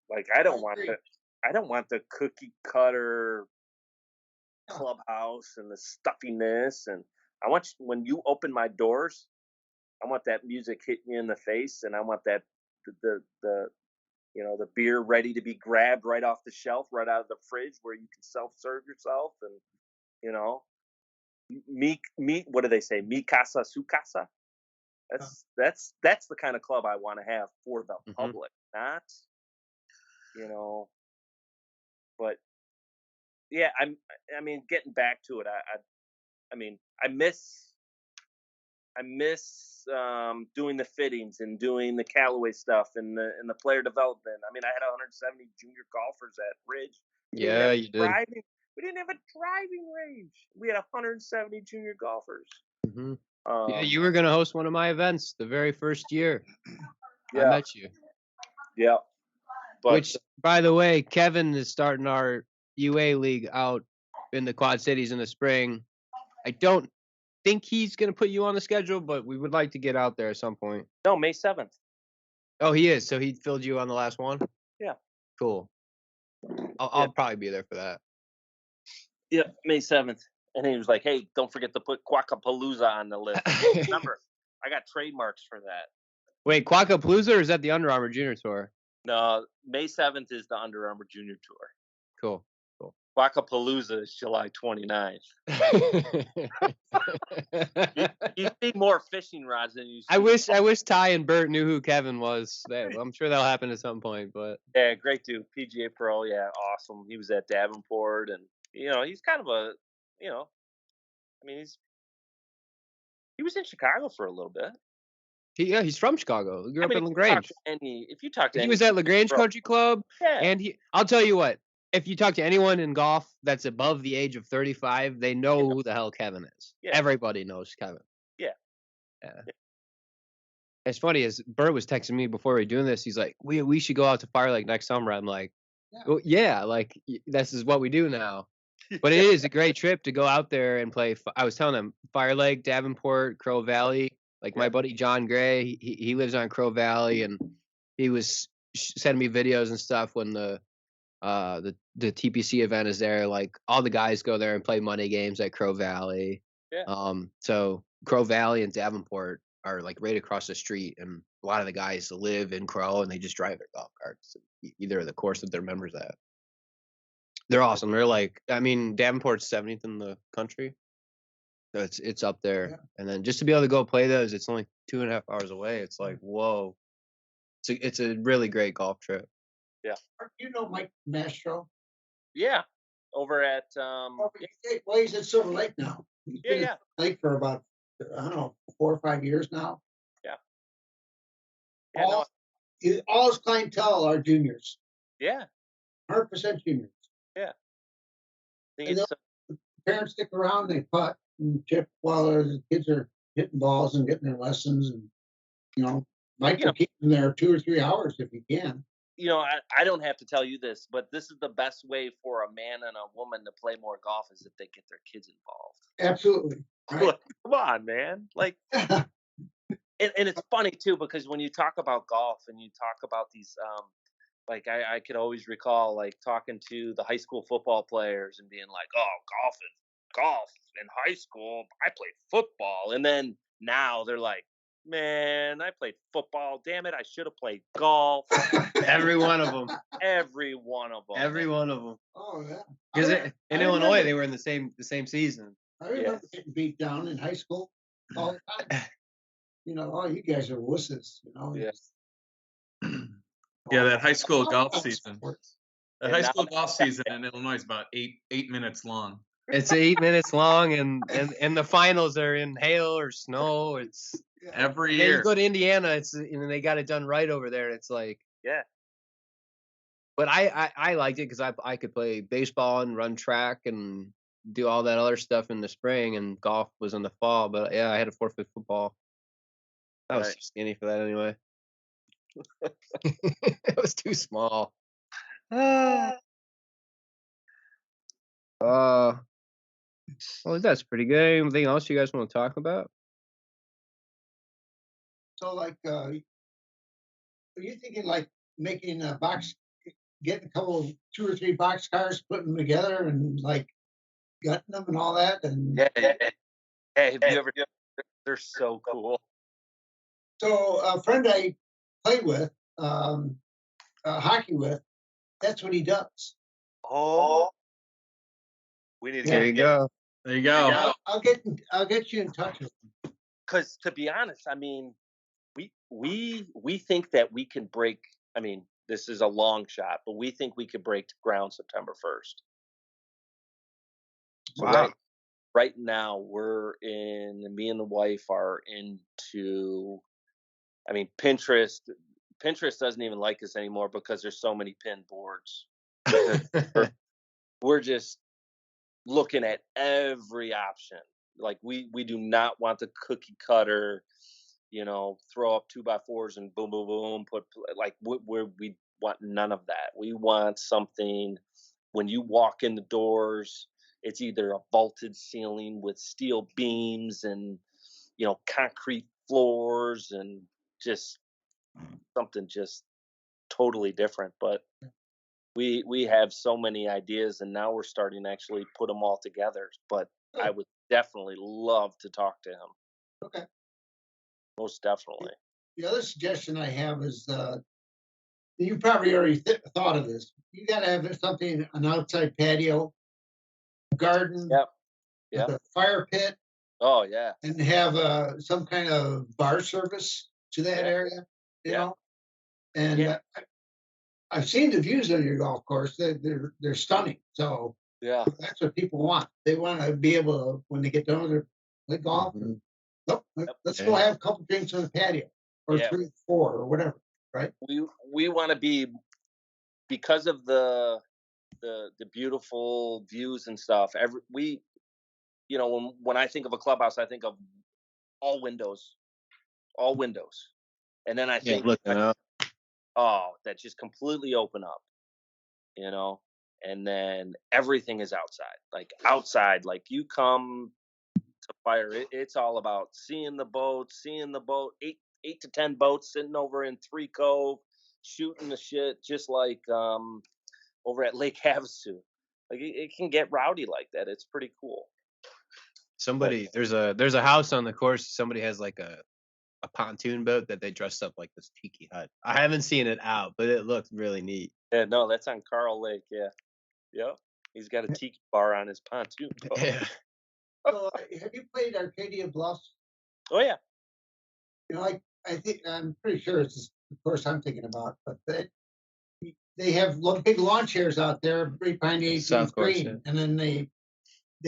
Like, I don't want the cookie cutter clubhouse and the stuffiness. And I want when you open my doors, I want that music hitting you in the face, and I want that the the beer ready to be grabbed right off the shelf, right out of the fridge, where you can self-serve yourself. And what do they say? Mi casa, su casa. That's the kind of club I want to have for the public, not but yeah, I mean, getting back to it, I mean, I miss doing the fittings and doing the Callaway stuff and the player development. I mean, I had 170 junior golfers at Ridge. Yeah, you did. We didn't have a driving range. We had 170 junior golfers. Mm-hmm. Yeah, you were gonna host one of my events the very first year. Yeah. I met you. Yeah. But, which, by the way, Kevin is starting our UA league out in the Quad Cities in the spring. I don't think he's going to put you on the schedule, but we would like to get out there at some point. No, May 7th. Oh, he is. So he filled you on the last one? Yeah. Cool. I'll probably be there for that. Yeah, May 7th. And he was like, hey, don't forget to put Quackapalooza on the list. Remember, I got trademarks for that. Wait, Quackapalooza, or is that the Under Armour Junior Tour? No, May 7th is the Under Armour Junior Tour. Cool. Quackapalooza is July 29th. you see more fishing rods than you see. I wish Ty and Bert knew who Kevin was. I'm sure that'll happen at some point. But yeah, great dude. PGA Pro, yeah, awesome. He was at Davenport, and he's kind of a, I mean, he was in Chicago for a little bit. He's from Chicago. He grew up in LaGrange. If you talk to he was at LaGrange Country Club, yeah. And I'll tell you what. If you talk to anyone in golf that's above the age of 35, they know who the hell Kevin is. Yeah. Everybody knows Kevin. Yeah. It's funny, as Bert was texting me before we were doing this, he's like, we should go out to Fyre Lake next summer. I'm like, well, yeah, like this is what we do now. But it is a great trip to go out there and play. I was telling him, Fyre Lake, Davenport, Crow Valley. Like my buddy John Gray, he lives on Crow Valley, and he was sending me videos and stuff when the TPC event is there. Like all the guys go there and play money games at Crow Valley. Yeah. So Crow Valley and Davenport are like right across the street, and a lot of the guys live in Crow and they just drive their golf carts either the course that they're members at. They're awesome. They're like, I mean, Davenport's 70th in the country, so it's up there. Yeah. And then just to be able to go play those, it's only 2.5 hours away. It's like, whoa, it's a really great golf trip. Yeah. You know Mike Mastro? Yeah. Over at well, he's at Silver Lake now. He's been at Lake for about 4 or 5 years now. Yeah. All his clientele are juniors. Yeah. 100% juniors. Yeah. The parents stick around, they putt and chip while the kids are hitting balls and getting their lessons, and Mike will keep them there 2 or 3 hours if he can. I don't have to tell you this, but this is the best way for a man and a woman to play more golf is if they get their kids involved. Absolutely. Right. Come on, man. Like, and it's funny too, because when you talk about golf and you talk about these, like I could always recall like talking to the high school football players and being like, oh, golf in high school. I played football. And then now they're like, man, I played football. Damn it, I should have played golf. Every one of them. Every one of them. Every one of them. Oh yeah. Because in Illinois, they were in the same season. I remember getting beat down in high school all the time. You guys are wusses. Yes. Yeah, that high school golf season. That high school golf season in Illinois is about eight minutes long. It's 8 minutes long, and the finals are in hail or snow. It's every year. You go to Indiana, and they got it done right over there. It's like But I liked it because I could play baseball and run track and do all that other stuff in the spring, and golf was in the fall. But yeah, I had to forfeit football. I was too skinny for that anyway. It was too small. Well, that's pretty good. Anything else you guys want to talk about? So, like, are you thinking like making a box, getting 2 or 3 box cars, putting them together, and like gutting them and all that? And have you ever? They're so cool. So, a friend I play with, hockey with, that's what he does. Oh, we need to There you go. There you go. I'll get you in touch with him. Because to be honest, I mean, we think that we can break. I mean, this is a long shot, but we think we could break ground September 1st. So Wow. right now me and the wife are into, I mean, Pinterest doesn't even like us anymore because there's so many pin boards. Because we're just looking at every option. Like we do not want the cookie cutter, throw up 2x4s and boom, boom, boom. We want none of that. We want something. When you walk in the doors, it's either a vaulted ceiling with steel beams and concrete floors and just something just totally different. But we have so many ideas, and now we're starting to actually put them all together. But I would definitely love to talk to him. Okay. Most definitely. The other suggestion I have is you probably already thought of this. You got to have something, an outside patio, garden, Yep. with a fire pit, Oh yeah. and have some kind of bar service to that area. You know, and I've seen the views on your golf course. They're stunning. So Yeah. that's what people want. They want to be able to, when they get done with their play golf, let's go have a couple drinks on the patio, or 3, 4, or whatever. Right? We want to be, because of the beautiful views and stuff. When I think of a clubhouse, I think of all windows, and then I think, looking up. that just completely open up, and then everything is outside. Like you come to Fyre, it's all about seeing the boat, 8 to 10 boats sitting over in Three Cove, shooting the shit, just like over at Lake Havasu. Like it can get rowdy like that. It's pretty cool. There's a house on the course. Somebody has like a pontoon boat that they dressed up like this tiki hut. I haven't seen it out, but it looks really neat. Yeah, no, that's on Carl Lake. Yeah, yep. He's got a tiki bar on his pontoon boat. Yeah. So, have you played Arcadia Bluffs? Oh yeah. I think I'm pretty sure it's the course I'm thinking about, but they have big lawn chairs out there right behind the 18th green, and then they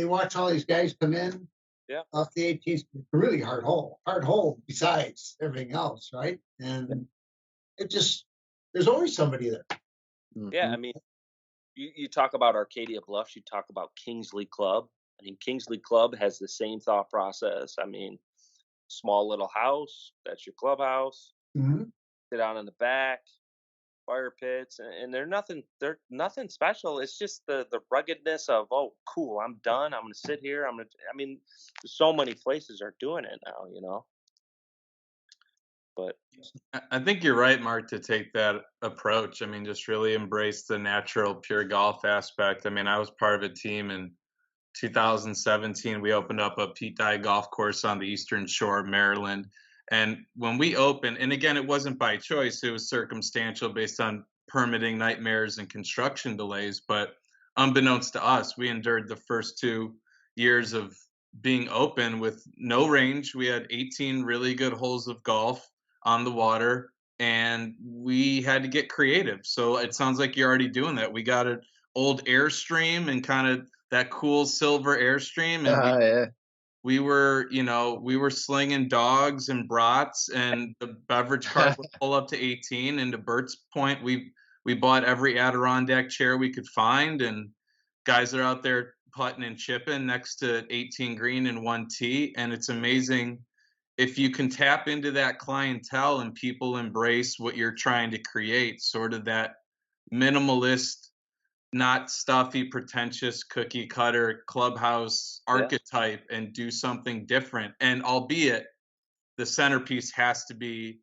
watch all these guys come in. Yeah. Off the 18th, really hard hole besides everything else, right? And there's always somebody there. Yeah, I mean, you talk about Arcadia Bluffs, you talk about Kingsley Club. I mean, Kingsley Club has the same thought process. I mean, small little house, that's your clubhouse. Mm-hmm. Sit down in the back, fire pits, and they're nothing special. It's just the ruggedness of, oh, cool, I'm done. I'm gonna sit here. I mean, so many places are doing it now, But I think you're right, Mark, to take that approach. I mean, just really embrace the natural, pure golf aspect. I mean, I was part of a team in 2017. We opened up a Pete Dye golf course on the Eastern Shore of Maryland. And when we opened, and again, it wasn't by choice, it was circumstantial based on permitting nightmares and construction delays. But unbeknownst to us, we endured the first 2 years of being open with no range. We had 18 really good holes of golf on the water, and we had to get creative. So it sounds like you're already doing that. We got an old Airstream and kind of that cool silver Airstream, and we were slinging dogs and brats, and the beverage cart would pull up to 18. And to Bert's point, we bought every Adirondack chair we could find, and guys are out there putting and chipping next to 18 green and 1 tee, and it's amazing if you can tap into that clientele and people embrace what you're trying to create, sort of that minimalist, not stuffy, pretentious, cookie cutter clubhouse archetype, and do something different. And albeit the centerpiece has to be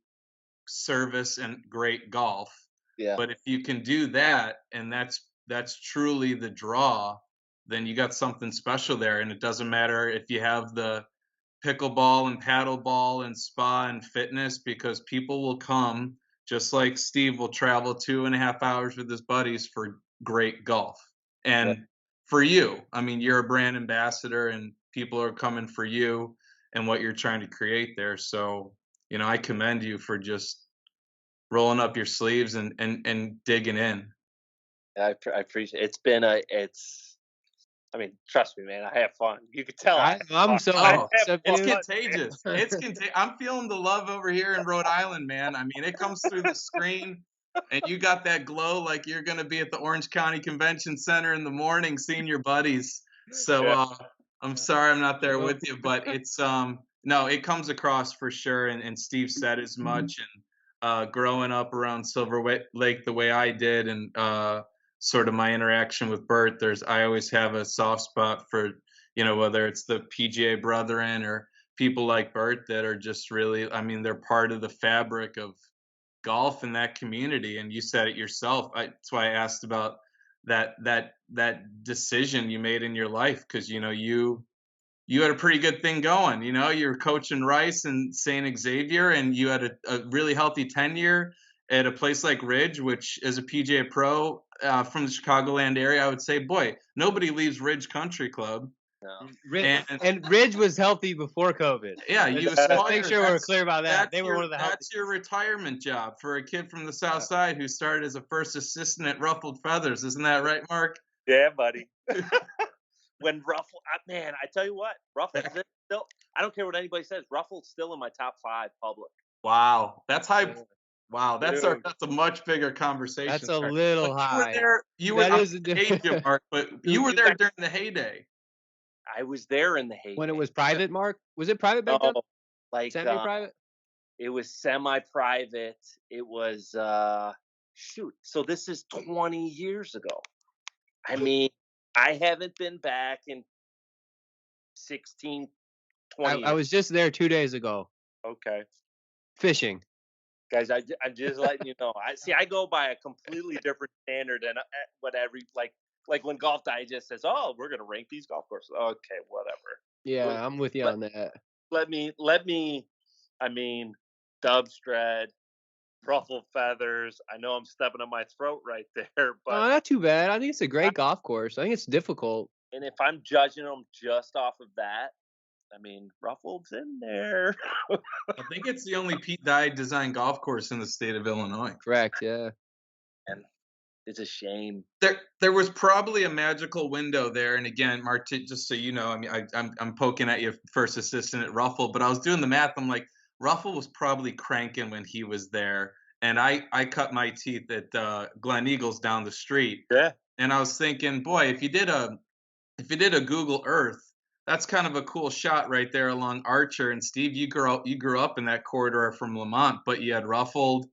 service and great golf. Yeah. But if you can do that, and that's truly the draw, then you got something special there. And it doesn't matter if you have the pickleball and paddleball and spa and fitness, because people will come, just like Steve will travel 2.5 hours with his buddies for great golf. And for you, I mean, you're a brand ambassador and people are coming for you and what you're trying to create there. So, I commend you for just rolling up your sleeves and digging in. I appreciate it. I mean, trust me, man. I have fun. You could tell. I'm so it's dude. contagious. It's contagious. I'm feeling the love over here in Rhode Island, man. I mean, it comes through the screen, and you got that glow like you're gonna be at the Orange County Convention Center in the morning seeing your buddies. So I'm sorry I'm not there with you, but it's no, it comes across for sure, and Steve said as much. And growing up around Silver Lake the way I did, and sort of my interaction with Bert, I always have a soft spot for, whether it's the PGA brethren or people like Bert that are just really, I mean, they're part of the fabric of golf in that community. And you said it yourself. That's why I asked about that decision you made in your life, because you had a pretty good thing going. You were coaching Rice and St. Xavier, and you had a really healthy tenure at a place like Ridge, which is a PGA Pro from the Chicagoland area. I would say, boy, nobody leaves Ridge Country Club. No. And Ridge was healthy before COVID. Yeah, let's make sure we're clear about that. They were one of the healthiest. That's your retirement job for a kid from the South Side who started as a first assistant at Ruffled Feathers. Isn't that right, Mark? Yeah, buddy. When Ruffle, man, I tell you what, Ruffle's still. I don't care what anybody says. Ruffle's still in my top 5 public. Wow, that's high. Wow, that's a much bigger conversation. That's a little high. You were there. Mark, but you were there during the heyday. I was there in the heyday. When it was private, Mark? Was it private back then? Like semi-private? It was semi-private. It was shoot. So this is 20 years ago. I mean, I haven't been back in 16, 20 I was just there 2 days ago. Okay. Fishing. Guys, I'm just letting you know. I go by a completely different standard than what like when Golf Digest says, "Oh, we're gonna rank these golf courses." Okay, whatever. Yeah, I'm with you on that. Let me. I mean, Dubstred, Ruffled Feathers. I know I'm stepping on my throat right there, but not too bad. I think it's a great golf course. I think it's difficult. And if I'm judging them just off of that, I mean, Ruffled's in there. I think it's the only Pete Dye designed golf course in the state of Illinois. Correct, yeah. And it's a shame. There was probably a magical window there. And again, Mark, just so you know, I mean, I'm poking at you, first assistant at Ruffle, but I was doing the math. I'm like, Ruffle was probably cranking when he was there. And I cut my teeth at Glen Eagles down the street. Yeah. And I was thinking, boy, if you did a Google Earth, that's kind of a cool shot right there along Archer. And Steve, you grew up in that corridor from Lamont, but you had Ruffled,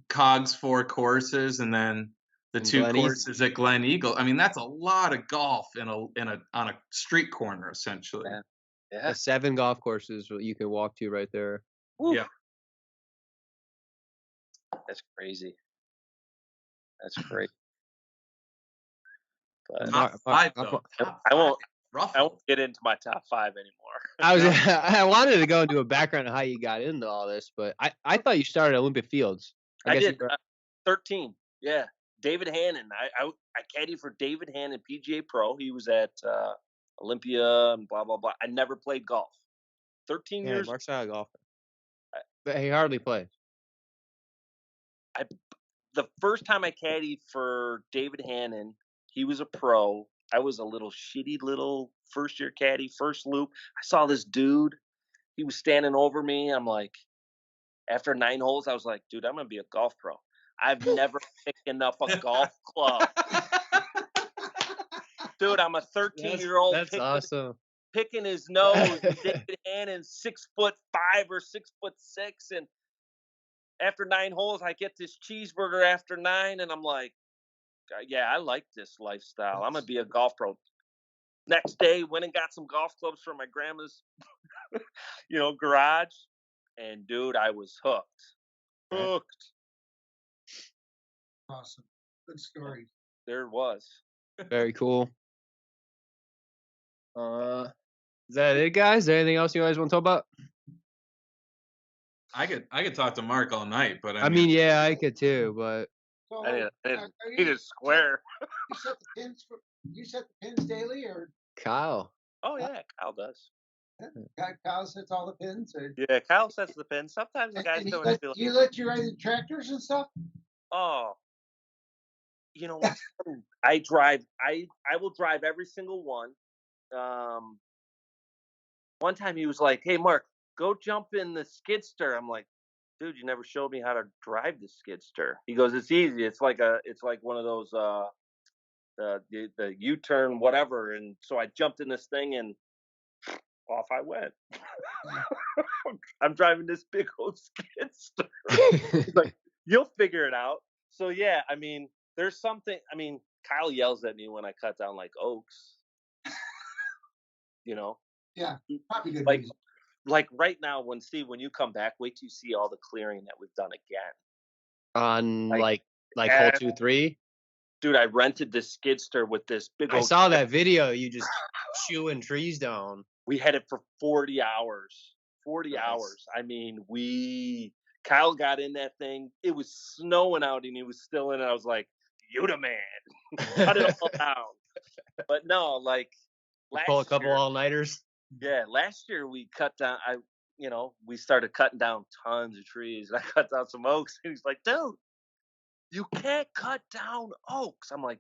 Cogs 4 courses, and then the 2 courses at Glen Eagle. I mean, that's a lot of golf on a street corner, essentially. Yeah. 7 golf courses you can walk to right there. Woo. Yeah. That's crazy. That's great. But I won't get into my top 5 anymore. I wanted to go into a background of how you got into all this, but I thought you started at Olympia Fields. I did. 13. Yeah. David Hannon. I caddied for David Hannon, PGA Pro. He was at Olympia and blah, blah, blah. I never played golf. 13 years. Mark's not a golfer. But he hardly plays. The first time I caddied for David Hannon, he was a pro. I was a little shitty little first-year caddy, first loop. I saw this dude. He was standing over me. I'm like, after 9 holes, I was like, dude, I'm going to be a golf pro. I've never picked up a golf club. Dude, I'm a 13-year-old. That's awesome. Picking his nose. David Hannon's 6'5" or 6'6", and after 9 holes, I get this cheeseburger after 9, and I'm like, yeah, I like this lifestyle. I'm going to be a golf pro. Next day, went and got some golf clubs from my grandma's, garage. And, dude, I was hooked. Awesome. Good story. There it was. Very cool. Is that it, guys? Is there anything else you guys want to talk about? I could talk to Mark all night, but I mean, yeah, I could too, but So, He did square. You set the pins daily, or Kyle? Oh yeah, Kyle does. Kyle sets all the pins? Or? Yeah, Kyle sets the pins. Sometimes the guys don't feel. You let you ride the tractors and stuff? Oh, you know what's funny? I drive. I will drive every single one. One time he was like, "Hey, Mark, go jump in the skidster." I'm like, "Dude, you never showed me how to drive the skidster." He goes, "It's easy. It's like one of those the U-turn whatever." And so I jumped in this thing and off I went. I'm driving this big old skidster. He's like, "You'll figure it out." So yeah, I mean, there's something. I mean, Kyle yells at me when I cut down like oaks. You know, Yeah, probably good. like reason. like right now when you come back, wait till you see all the clearing that we've done again. On Like, hole 2, 3. Dude, I rented this skidster with this big I old. saw that video. You just chewing trees down. We had it for 40 hours. 40 Nice. hours. I mean, Kyle got in that thing. It was snowing out and he was still in it. I was like, "You the man." Cut it all down. But no, like Pull a last couple year, all-nighters. yeah, last year we cut down. We started cutting down tons of trees. And I cut down some oaks, and he's like, "Dude, you can't cut down oaks." I'm like,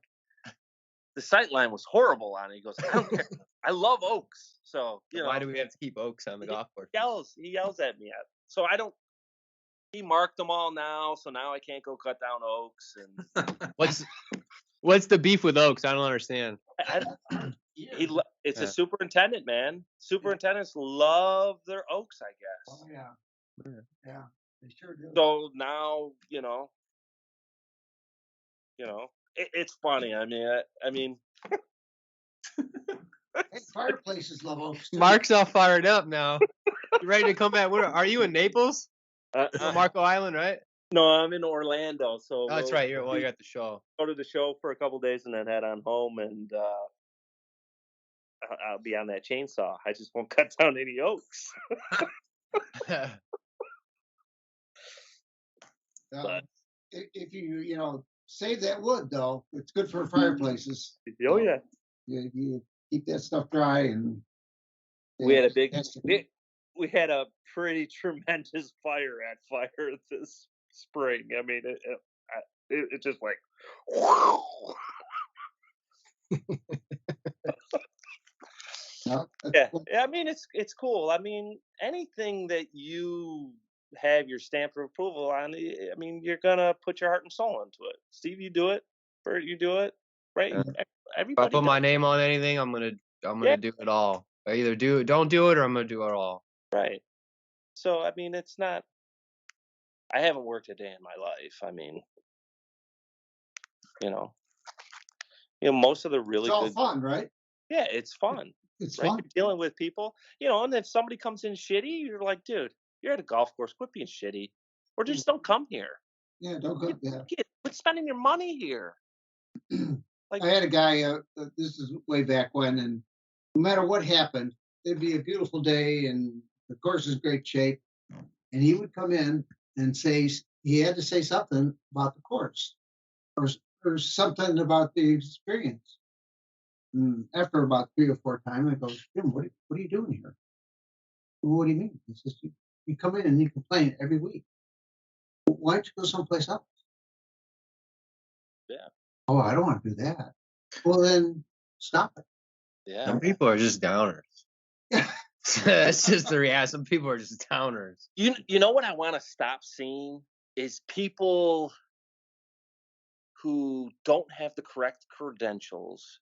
the sight line was horrible on it. He goes, "I don't care. I love oaks." So Why do we have to keep oaks on the golf course? He yells at me. So I don't. He marked them all now, so now I can't go cut down oaks. And what's the beef with oaks? I don't understand. It's a superintendent, man. Superintendents love their oaks, I guess. Oh yeah, they sure do. So now it's funny. I mean, Hey, fireplaces love oaks too. Mark's all fired up now. You ready to come back? Are you in Naples? Marco Island, right? No, I'm in Orlando. So that's right. You're at the show. Go to the show for a couple days and then head on home, and I'll be on that chainsaw. I just won't cut down any oaks. But if you save that wood though, it's good for fireplaces. Oh yeah. You keep that stuff dry, and we had we had a pretty tremendous fire at Fyre this spring. I mean, it just like. Yeah, I mean it's cool. I mean, anything that you have your stamp of approval on, I mean, you're gonna put your heart and soul into it. Steve, you do it. Bert, you do it. Right? Everybody. If I put my name on anything, I'm gonna do it all. I either don't do it, or I'm gonna do it all. Right. So I mean, it's not. I haven't worked a day in my life. I mean, most of the really it's all good fun, right? Yeah, it's fun. It's right? fun. You're dealing with people, and if somebody comes in shitty, you're like, dude, you're at a golf course. Quit being shitty, or just don't come here. Yeah, don't go. Yeah, quit spending your money here. I had a guy. This is way back when, and no matter what happened, it'd be a beautiful day, and the course is great shape, and he would come in and say he had to say something about the course, or something about the experience. And after about 3 or 4 times, I go, "Jim, what are you doing here?" "What do you mean?" He says, "You come in and you complain every week. Why don't you go someplace else?" Yeah. "Oh, I don't want to do that." "Well, then stop it." Yeah. Some people are just downers. That's just the reality. Some people are just downers. You know what I want to stop seeing is people who don't have the correct credentials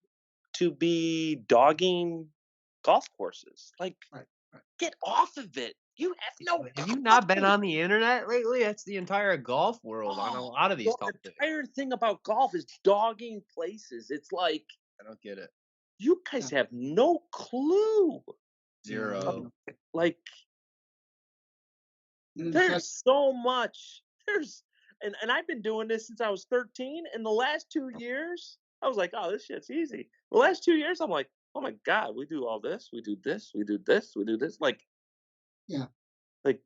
to be dogging golf courses. Like, right. Get off of it. You have no. Have you not been on the internet lately? That's the entire golf world on a lot of these topics. The entire thing about golf is dogging places. It's like, I don't get it. You guys have no clue. Zero. Like, there's so much. And I've been doing this since I was 13. In the last 2 years, I was like, oh, this shit's easy. The last 2 years, I'm like, oh my God, we do all this, we do this, we do this, we do this. Like, yeah. Like,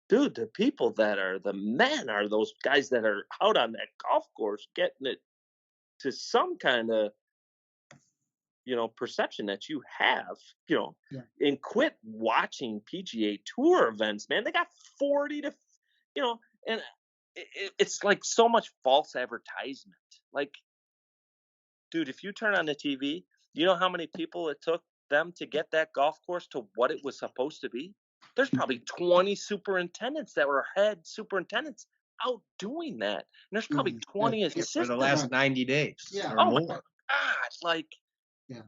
dude, the people that are the men are those guys that are out on that golf course getting it to some kind of, perception that you have, and quit watching PGA Tour events, man. They got 40 to, and it's like so much false advertisement. Like, dude, if you turn on the TV, you know how many people it took them to get that golf course to what it was supposed to be? There's probably 20 superintendents that were head superintendents out doing that. And there's probably 20 for assistants. the last 90 days or Oh more. my God. Like, Yeah.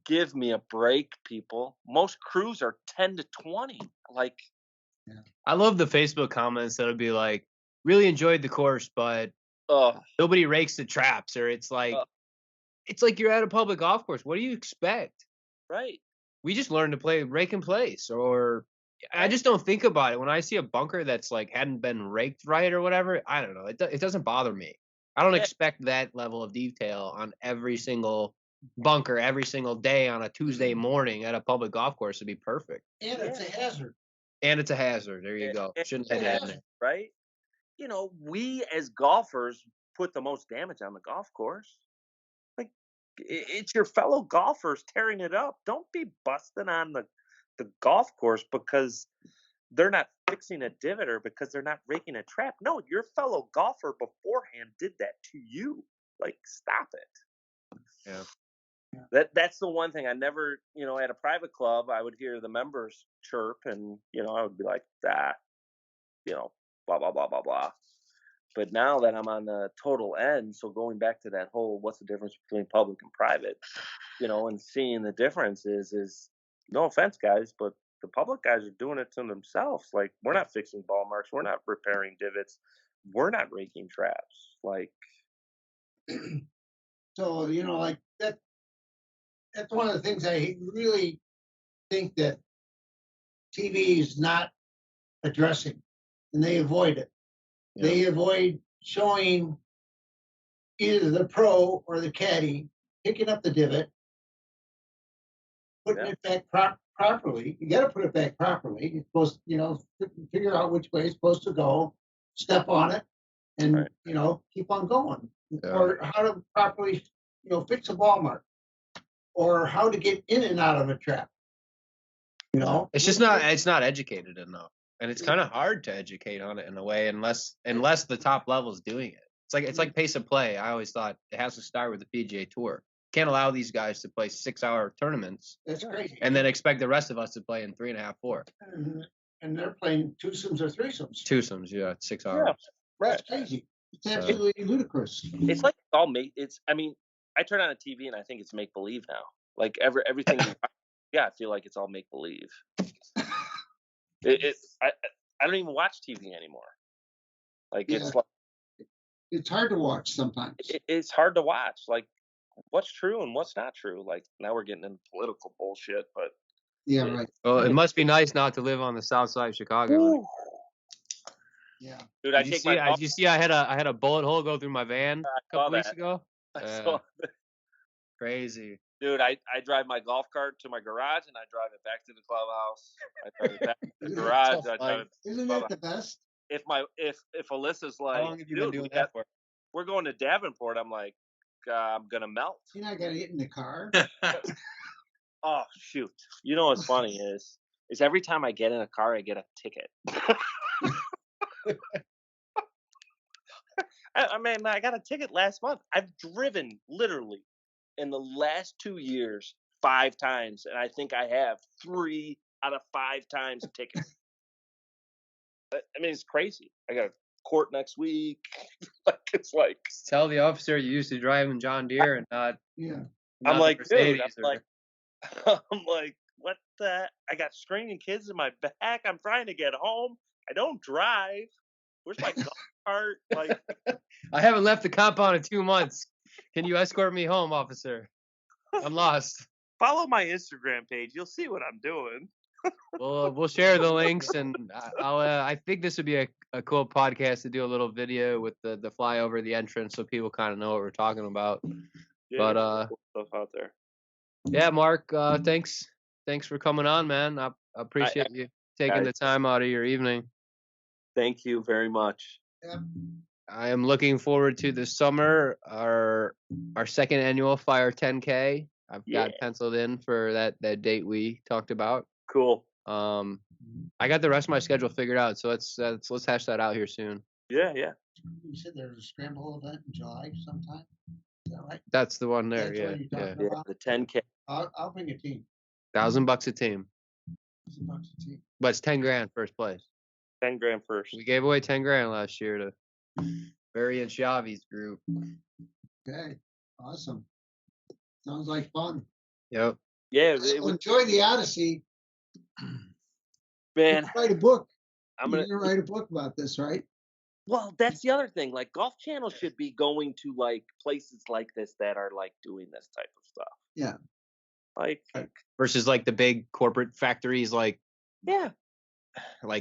Give me a break, people. Most crews are 10 to 20. Like, I love the Facebook comments that'll be like, really enjoyed the course, but nobody rakes the traps, or it's like you're at a public golf course. What do you expect? Right. We just learned to play rake in place, or I just don't think about it. When I see a bunker that's like hadn't been raked right or whatever, I don't know. It doesn't bother me. I don't expect that level of detail on every single bunker every single day on a Tuesday morning at a public golf course to be perfect. And it's a hazard. And it's a hazard. There you go. Shouldn't have that in there. Right? You know, we as golfers put the most damage on the golf course. Like, it's your fellow golfers tearing it up. Don't be busting on the golf course because they're not fixing a divot or because they're not raking a trap. No, your fellow golfer beforehand did that to you. Like, stop it. Yeah. That's the one thing I never, at a private club, I would hear the members chirp and, I would be like, blah, blah, blah, blah, blah. But now that I'm on the total end, so going back to that whole, what's the difference between public and private, and seeing the difference is no offense, guys, but the public guys are doing it to themselves. Like, we're not fixing ball marks. We're not repairing divots. We're not raking traps. Like, so, like that. That's one of the things I really think that TV is not addressing, and they avoid it. Yeah. They avoid showing either the pro or the caddy picking up the divot, putting it back properly. You got to put it back properly. You're supposed to, figure out which way it's supposed to go, step on it, and keep on going. Yeah. Or how to properly, fix a ball mark. Or how to get in and out of a trap. It's just not educated enough. And it's kind of hard to educate on it in a way unless the top level's doing it. It's like pace of play. I always thought it has to start with the PGA Tour. Can't allow these guys to play 6-hour tournaments. That's crazy. And then expect the rest of us to play in 3.5, 4. And they're playing twosomes or threesomes. Twosomes, yeah, 6 hours. Yeah, right. That's crazy. It's absolutely ludicrous. It's like it's all I turn on a TV and I think it's make believe now. Like everything, I feel like it's all make believe. I don't even watch TV anymore. Like it's hard to watch sometimes. It's hard to watch. Like, what's true and what's not true. Like, now we're getting into political bullshit, but yeah, right. Well, it must be nice not to live on the south side of Chicago. Ooh. Yeah, dude. Did you see I had a bullet hole go through my van a couple weeks ago? I saw that. Crazy. Dude, I drive my golf cart to my garage and I drive it back to the clubhouse. I drive it back to the garage. Isn't that the best? If Alyssa's like, how long have you been doing that for? We're going to Davenport. I'm like, I'm gonna melt. You're not gonna get in the car. Oh shoot! You know what's funny is every time I get in a car, I get a ticket. I got a ticket last month. I've driven literally in the last 2 years 5 times, and I think I have 3 out of 5 times tickets. It's crazy. I got a court next week. It's like, tell the officer you used to drive in John Deere and not. Yeah. Not I'm like, dude. I'm like, what the? I got screaming kids in my back. I'm trying to get home. I don't drive. Where's my golf cart? Like, I haven't left the compound in 2 months. Can you escort me home, officer? I'm lost. Follow my Instagram page. You'll see what I'm doing. We'll share the links, and I think this would be a cool podcast to do a little video with the flyover, the entrance, so people kind of know what we're talking about. Yeah, but stuff out there. Yeah, Mark, thanks for coming on, man. I appreciate you taking the time out of your evening. Thank you very much. Yeah. I am looking forward to this summer, our second annual Fyre 10K. I've got penciled in for that date we talked about. Cool. I got the rest of my schedule figured out, so let's hash that out here soon. Yeah. You said there's a scramble event in July sometime. Is that right? That's the one there. That's Yeah, what you're yeah. talking about? The 10K. I'll bring a team. $1,000 a team, $1,000 a team. but it's 10 grand first place. 10 grand first. We gave away 10 grand last year to Barry and Xavi's group. Okay, awesome. Sounds like fun. Yep. Yeah, Enjoy the Odyssey. Man, you write a book. I'm You're gonna gonna write a book about this, right? Well, that's the other thing. Like Golf Channel should be going to like places like this that are like doing this type of stuff. Yeah. Like versus like the big corporate factories like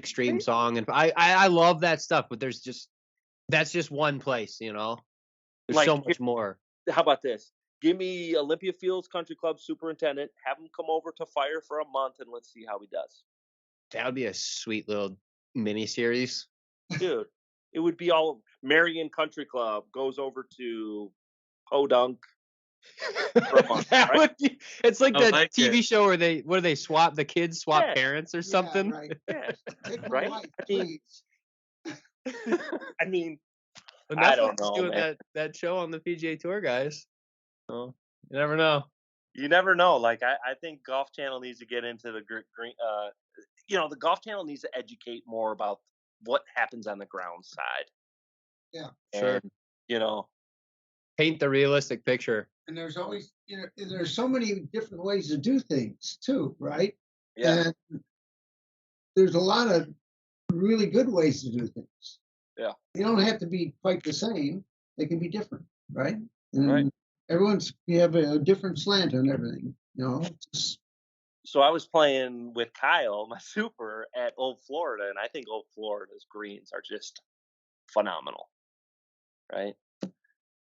Stream Song, and I love that stuff, but that's just one place, you know. There's so much more. How about this? Give me Olympia Fields Country Club superintendent, have him come over to Fyre for a month, and let's see how he does. That would be a sweet little mini series, dude. It would be all Marion Country Club goes over to Podunk for a month. Right? It's like that TV show where the kids swap parents or something. Right. Take right? Wife, please. I mean, I don't know, doing man. that show on the PGA Tour, guys. So you never know. You never know. Like I think Golf Channel needs to get into the green. The Golf Channel needs to educate more about what happens on the ground side. Yeah, sure. And, paint the realistic picture. And there's always, there's so many different ways to do things too, right? Yeah. And there's a lot of really good ways to do things. Yeah. They don't have to be quite the same. They can be different, right? And right. You have a different slant on everything, So I was playing with Kyle, my super, at Old Florida, and I think Old Florida's greens are just phenomenal, right?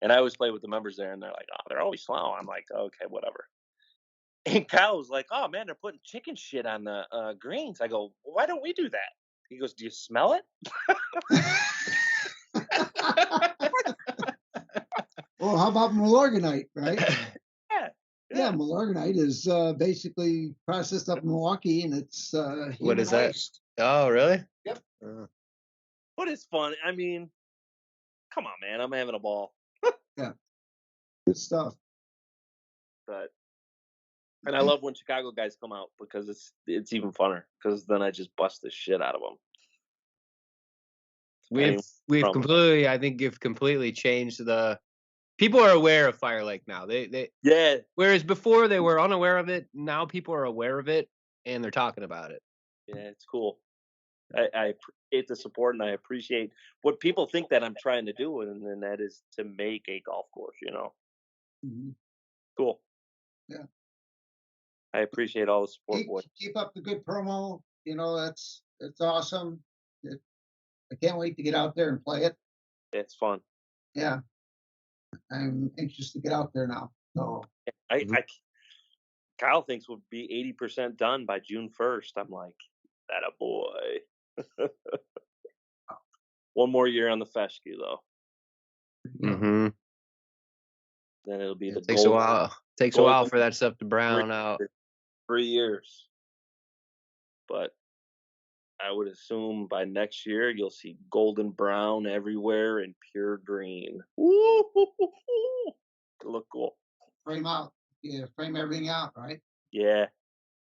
And I always play with the members there, and they're like, "Oh, they're always slow." I'm like, "Okay, whatever." And Kyle was like, "Oh man, they're putting chicken shit on the greens." I go, "Why don't we do that?" He goes, "Do you smell it?" Well, how about Milorganite, right? Yeah, Milorganite is basically processed up in Milwaukee, and it's what is that? Oh, really? Yep. But it's fun. I mean, come on, man, I'm having a ball. Yeah, good stuff. And I love when Chicago guys come out because it's even funner because then I just bust the shit out of them. We've completely changed the. People are aware of Fire Lake now. They Whereas before they were unaware of it, now people are aware of it and they're talking about it. Yeah, it's cool. I appreciate the support and I appreciate what people think that I'm trying to do, and that is to make a golf course. Mm-hmm. Cool. Yeah. I appreciate all the support. Keep up the good promo. That's awesome. I can't wait to get out there and play it. It's fun. Yeah. I'm anxious to get out there now. So Kyle thinks we'll be 80% done by June 1st. I'm like, that a boy. One more year on the fescue though. Mm-hmm. Then it'll be takes a while. Takes a while for that stuff to brown out. 3 years. But I would assume by next year you'll see golden brown everywhere and pure green. Woo! It'll look cool. Frame out. Yeah, frame everything out, right? Yeah.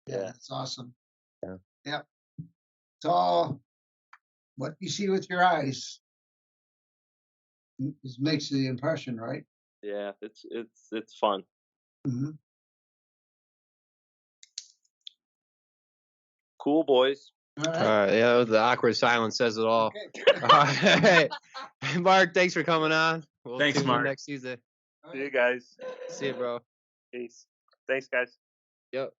Yeah, that's awesome. Yeah. Yep. It's all what you see with your eyes makes the impression, right? Yeah, it's fun. Mm-hmm. Cool, boys. All right. Yeah, the awkward silence says it all. Okay. All right. Mark, thanks for coming on. Thanks, Mark. Next Tuesday. See you guys. See you, bro. Peace. Thanks, guys. Yep.